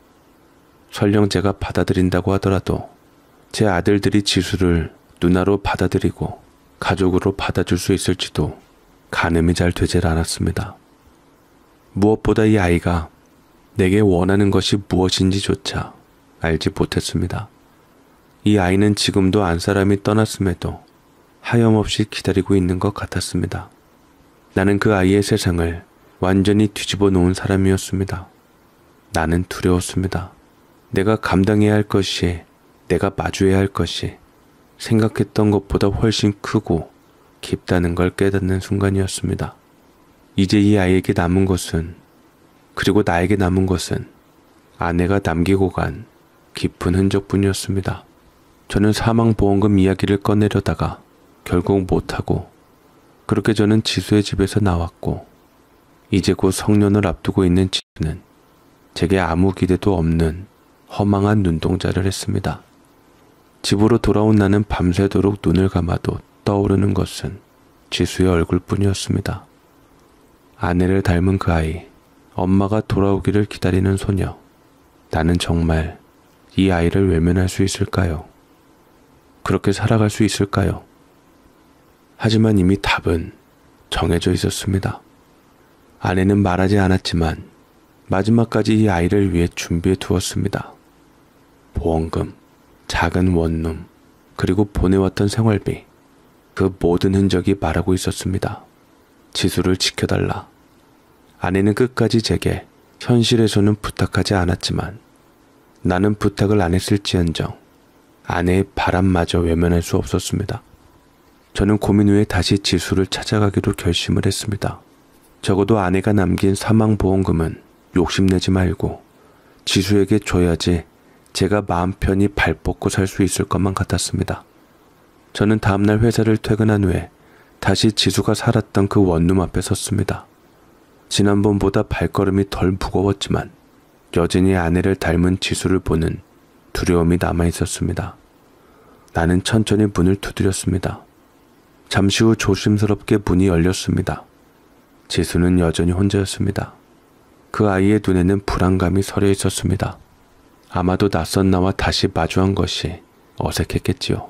설령 제가 받아들인다고 하더라도 제 아들들이 지수를 누나로 받아들이고 가족으로 받아줄 수 있을지도 가늠이 잘 되질 않았습니다. 무엇보다 이 아이가 내게 원하는 것이 무엇인지조차 알지 못했습니다. 이 아이는 지금도 안사람이 떠났음에도 하염없이 기다리고 있는 것 같았습니다. 나는 그 아이의 세상을 완전히 뒤집어 놓은 사람이었습니다. 나는 두려웠습니다. 내가 감당해야 할 것이, 내가 마주해야 할 것이 생각했던 것보다 훨씬 크고 깊다는 걸 깨닫는 순간이었습니다. 이제 이 아이에게 남은 것은, 그리고 나에게 남은 것은 아내가 남기고 간 깊은 흔적뿐이었습니다. 저는 사망보험금 이야기를 꺼내려다가 결국 못하고 그렇게 저는 지수의 집에서 나왔고 이제 곧 성년을 앞두고 있는 지수는 제게 아무 기대도 없는 허망한 눈동자를 했습니다. 집으로 돌아온 나는 밤새도록 눈을 감아도 떠오르는 것은 지수의 얼굴뿐이었습니다. 아내를 닮은 그 아이, 엄마가 돌아오기를 기다리는 소녀. 나는 정말 이 아이를 외면할 수 있을까요? 그렇게 살아갈 수 있을까요? 하지만 이미 답은 정해져 있었습니다. 아내는 말하지 않았지만 마지막까지 이 아이를 위해 준비해 두었습니다. 보험금, 작은 원룸, 그리고 보내왔던 생활비, 그 모든 흔적이 말하고 있었습니다. 지수를 지켜달라. 아내는 끝까지 제게 현실에서는 부탁하지 않았지만 나는 부탁을 안 했을지언정 아내의 바람마저 외면할 수 없었습니다. 저는 고민 후에 다시 지수를 찾아가기로 결심을 했습니다. 적어도 아내가 남긴 사망보험금은 욕심내지 말고 지수에게 줘야지 제가 마음 편히 발 뻗고 살 수 있을 것만 같았습니다. 저는 다음날 회사를 퇴근한 후에 다시 지수가 살았던 그 원룸 앞에 섰습니다. 지난번보다 발걸음이 덜 무거웠지만 여전히 아내를 닮은 지수를 보는 두려움이 남아있었습니다. 나는 천천히 문을 두드렸습니다. 잠시 후 조심스럽게 문이 열렸습니다. 지수는 여전히 혼자였습니다. 그 아이의 눈에는 불안감이 서려 있었습니다. 아마도 낯선 나와 다시 마주한 것이 어색했겠지요.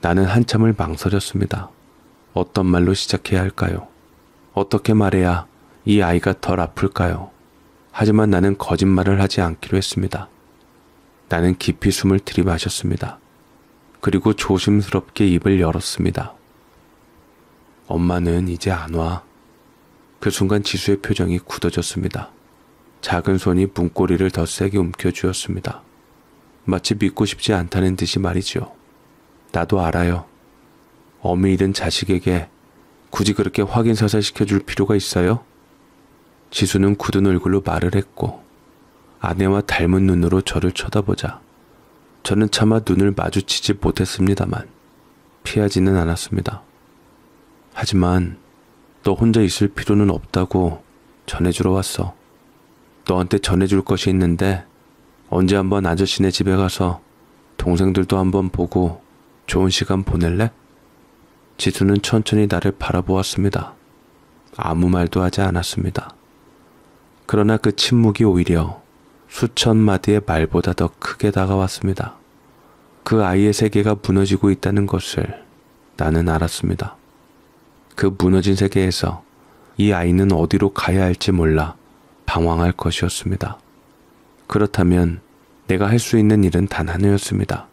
나는 한참을 망설였습니다. 어떤 말로 시작해야 할까요? 어떻게 말해야 이 아이가 덜 아플까요? 하지만 나는 거짓말을 하지 않기로 했습니다. 나는 깊이 숨을 들이마셨습니다. 그리고 조심스럽게 입을 열었습니다. 엄마는 이제 안 와. 그 순간 지수의 표정이 굳어졌습니다. 작은 손이 문고리를 더 세게 움켜쥐었습니다. 마치 믿고 싶지 않다는 듯이 말이지요. 나도 알아요. 어미 잃은 자식에게 굳이 그렇게 확인사살 시켜줄 필요가 있어요? 지수는 굳은 얼굴로 말을 했고 아내와 닮은 눈으로 저를 쳐다보자 저는 차마 눈을 마주치지 못했습니다만 피하지는 않았습니다. 하지만 너 혼자 있을 필요는 없다고 전해주러 왔어. 너한테 전해줄 것이 있는데 언제 한번 아저씨네 집에 가서 동생들도 한번 보고 좋은 시간 보낼래? 지수는 천천히 나를 바라보았습니다. 아무 말도 하지 않았습니다. 그러나 그 침묵이 오히려 수천 마디의 말보다 더 크게 다가왔습니다. 그 아이의 세계가 무너지고 있다는 것을 나는 알았습니다. 그 무너진 세계에서 이 아이는 어디로 가야 할지 몰라 방황할 것이었습니다. 그렇다면 내가 할 수 있는 일은 단 하나였습니다.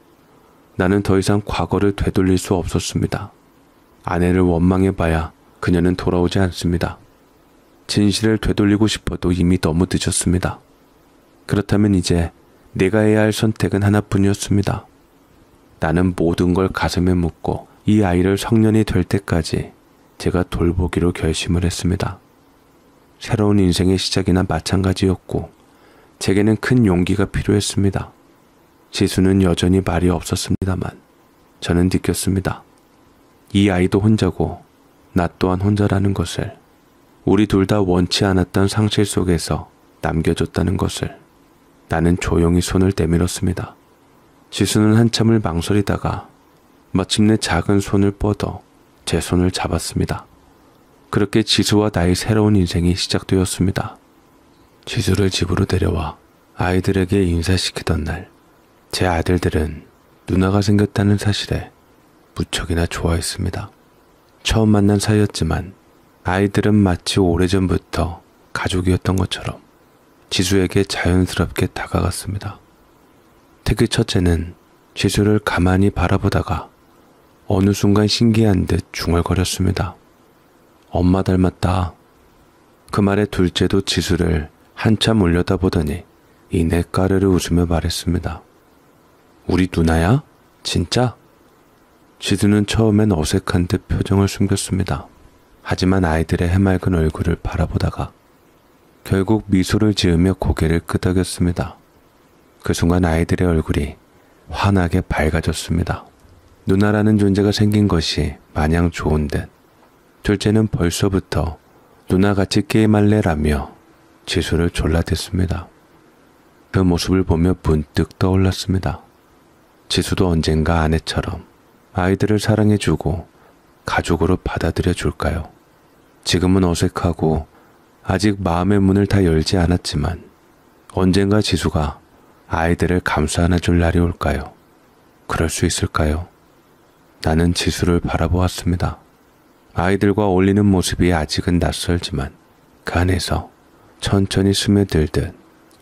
나는 더 이상 과거를 되돌릴 수 없었습니다. 아내를 원망해봐야 그녀는 돌아오지 않습니다. 진실을 되돌리고 싶어도 이미 너무 늦었습니다. 그렇다면 이제 내가 해야 할 선택은 하나뿐이었습니다. 나는 모든 걸 가슴에 묻고 이 아이를 성년이 될 때까지 제가 돌보기로 결심을 했습니다. 새로운 인생의 시작이나 마찬가지였고 제게는 큰 용기가 필요했습니다. 지수는 여전히 말이 없었습니다만 저는 느꼈습니다. 이 아이도 혼자고 나 또한 혼자라는 것을, 우리 둘 다 원치 않았던 상실 속에서 남겨졌다는 것을. 나는 조용히 손을 내밀었습니다. 지수는 한참을 망설이다가 마침내 작은 손을 뻗어 제 손을 잡았습니다. 그렇게 지수와 나의 새로운 인생이 시작되었습니다. 지수를 집으로 데려와 아이들에게 인사시키던 날, 제 아들들은 누나가 생겼다는 사실에 무척이나 좋아했습니다. 처음 만난 사이였지만 아이들은 마치 오래전부터 가족이었던 것처럼 지수에게 자연스럽게 다가갔습니다. 특히 첫째는 지수를 가만히 바라보다가 어느 순간 신기한 듯 중얼거렸습니다. 엄마 닮았다. 그 말에 둘째도 지수를 한참 올려다보더니 이내 까르르 웃으며 말했습니다. 우리 누나야? 진짜? 지수는 처음엔 어색한 듯 표정을 숨겼습니다. 하지만 아이들의 해맑은 얼굴을 바라보다가 결국 미소를 지으며 고개를 끄덕였습니다. 그 순간 아이들의 얼굴이 환하게 밝아졌습니다. 누나라는 존재가 생긴 것이 마냥 좋은 듯 둘째는 벌써부터 누나같이 게임할래라며 지수를 졸라댔습니다. 그 모습을 보며 문득 떠올랐습니다. 지수도 언젠가 아내처럼 아이들을 사랑해주고 가족으로 받아들여 줄까요? 지금은 어색하고 아직 마음의 문을 다 열지 않았지만 언젠가 지수가 아이들을 감싸 안아줄 날이 올까요? 그럴 수 있을까요? 나는 지수를 바라보았습니다. 아이들과 어울리는 모습이 아직은 낯설지만 그 안에서 천천히 스며들듯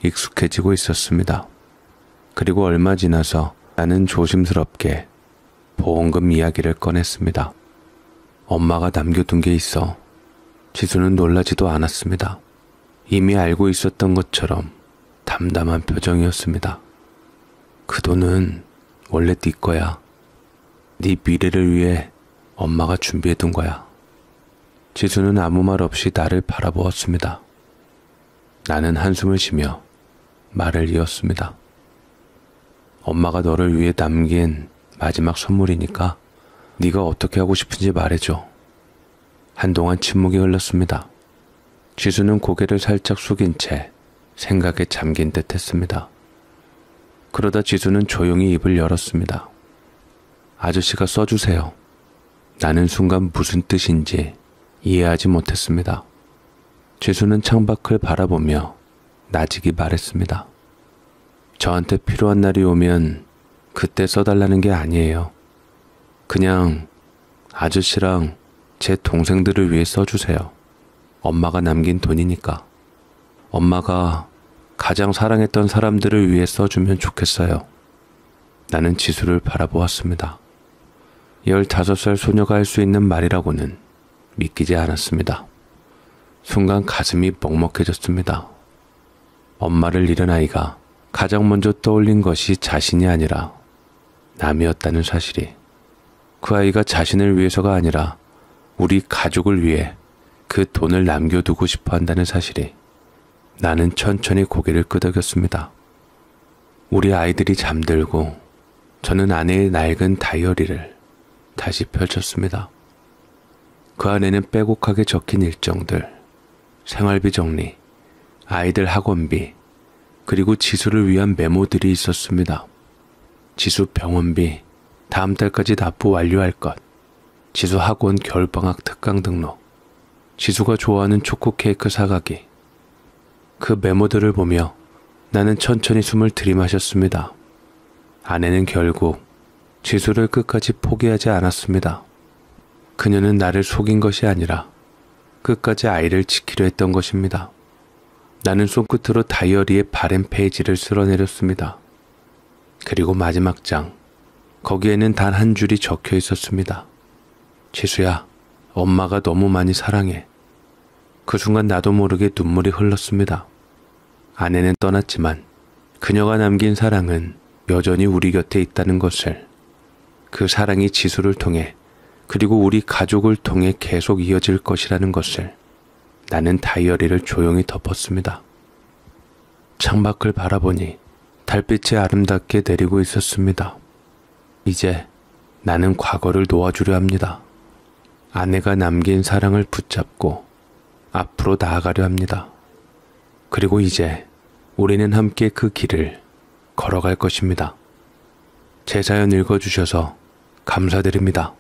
익숙해지고 있었습니다. 그리고 얼마 지나서 나는 조심스럽게 보험금 이야기를 꺼냈습니다. 엄마가 남겨둔 게 있어. 지수는 놀라지도 않았습니다. 이미 알고 있었던 것처럼 담담한 표정이었습니다. 그 돈은 원래 네 거야. 네 미래를 위해 엄마가 준비해둔 거야. 지수는 아무 말 없이 나를 바라보았습니다. 나는 한숨을 쉬며 말을 이었습니다. 엄마가 너를 위해 남긴 마지막 선물이니까 네가 어떻게 하고 싶은지 말해줘. 한동안 침묵이 흘렀습니다. 지수는 고개를 살짝 숙인 채 생각에 잠긴 듯 했습니다. 그러다 지수는 조용히 입을 열었습니다. 아저씨가 써주세요. 나는 순간 무슨 뜻인지 이해하지 못했습니다. 지수는 창밖을 바라보며 나직이 말했습니다. 저한테 필요한 날이 오면 그때 써달라는 게 아니에요. 그냥 아저씨랑 제 동생들을 위해 써주세요. 엄마가 남긴 돈이니까. 엄마가 가장 사랑했던 사람들을 위해 써주면 좋겠어요. 나는 지수를 바라보았습니다. 15살 소녀가 할 수 있는 말이라고는 믿기지 않았습니다. 순간 가슴이 먹먹해졌습니다. 엄마를 잃은 아이가 가장 먼저 떠올린 것이 자신이 아니라 남이었다는 사실이, 그 아이가 자신을 위해서가 아니라 우리 가족을 위해 그 돈을 남겨두고 싶어 한다는 사실이, 나는 천천히 고개를 끄덕였습니다. 우리 아이들이 잠들고 저는 아내의 낡은 다이어리를 다시 펼쳤습니다. 그 안에는 빼곡하게 적힌 일정들, 생활비 정리, 아이들 학원비, 그리고 지수를 위한 메모들이 있었습니다. 지수 병원비, 다음 달까지 납부 완료할 것, 지수 학원 겨울방학 특강 등록, 지수가 좋아하는 초코 케이크 사가기. 그 메모들을 보며 나는 천천히 숨을 들이마셨습니다. 아내는 결국 지수를 끝까지 포기하지 않았습니다. 그녀는 나를 속인 것이 아니라 끝까지 아이를 지키려 했던 것입니다. 나는 손끝으로 다이어리의 바램 페이지를 쓸어내렸습니다. 그리고 마지막 장, 거기에는 단 한 줄이 적혀 있었습니다. 지수야, 엄마가 너무 많이 사랑해. 그 순간 나도 모르게 눈물이 흘렀습니다. 아내는 떠났지만 그녀가 남긴 사랑은 여전히 우리 곁에 있다는 것을, 그 사랑이 지수를 통해 그리고 우리 가족을 통해 계속 이어질 것이라는 것을 나는 다이어리를 조용히 덮었습니다. 창밖을 바라보니 달빛이 아름답게 내리고 있었습니다. 이제 나는 과거를 놓아주려 합니다. 아내가 남긴 사랑을 붙잡고 앞으로 나아가려 합니다. 그리고 이제 우리는 함께 그 길을 걸어갈 것입니다. 제 사연 읽어주셔서 감사드립니다.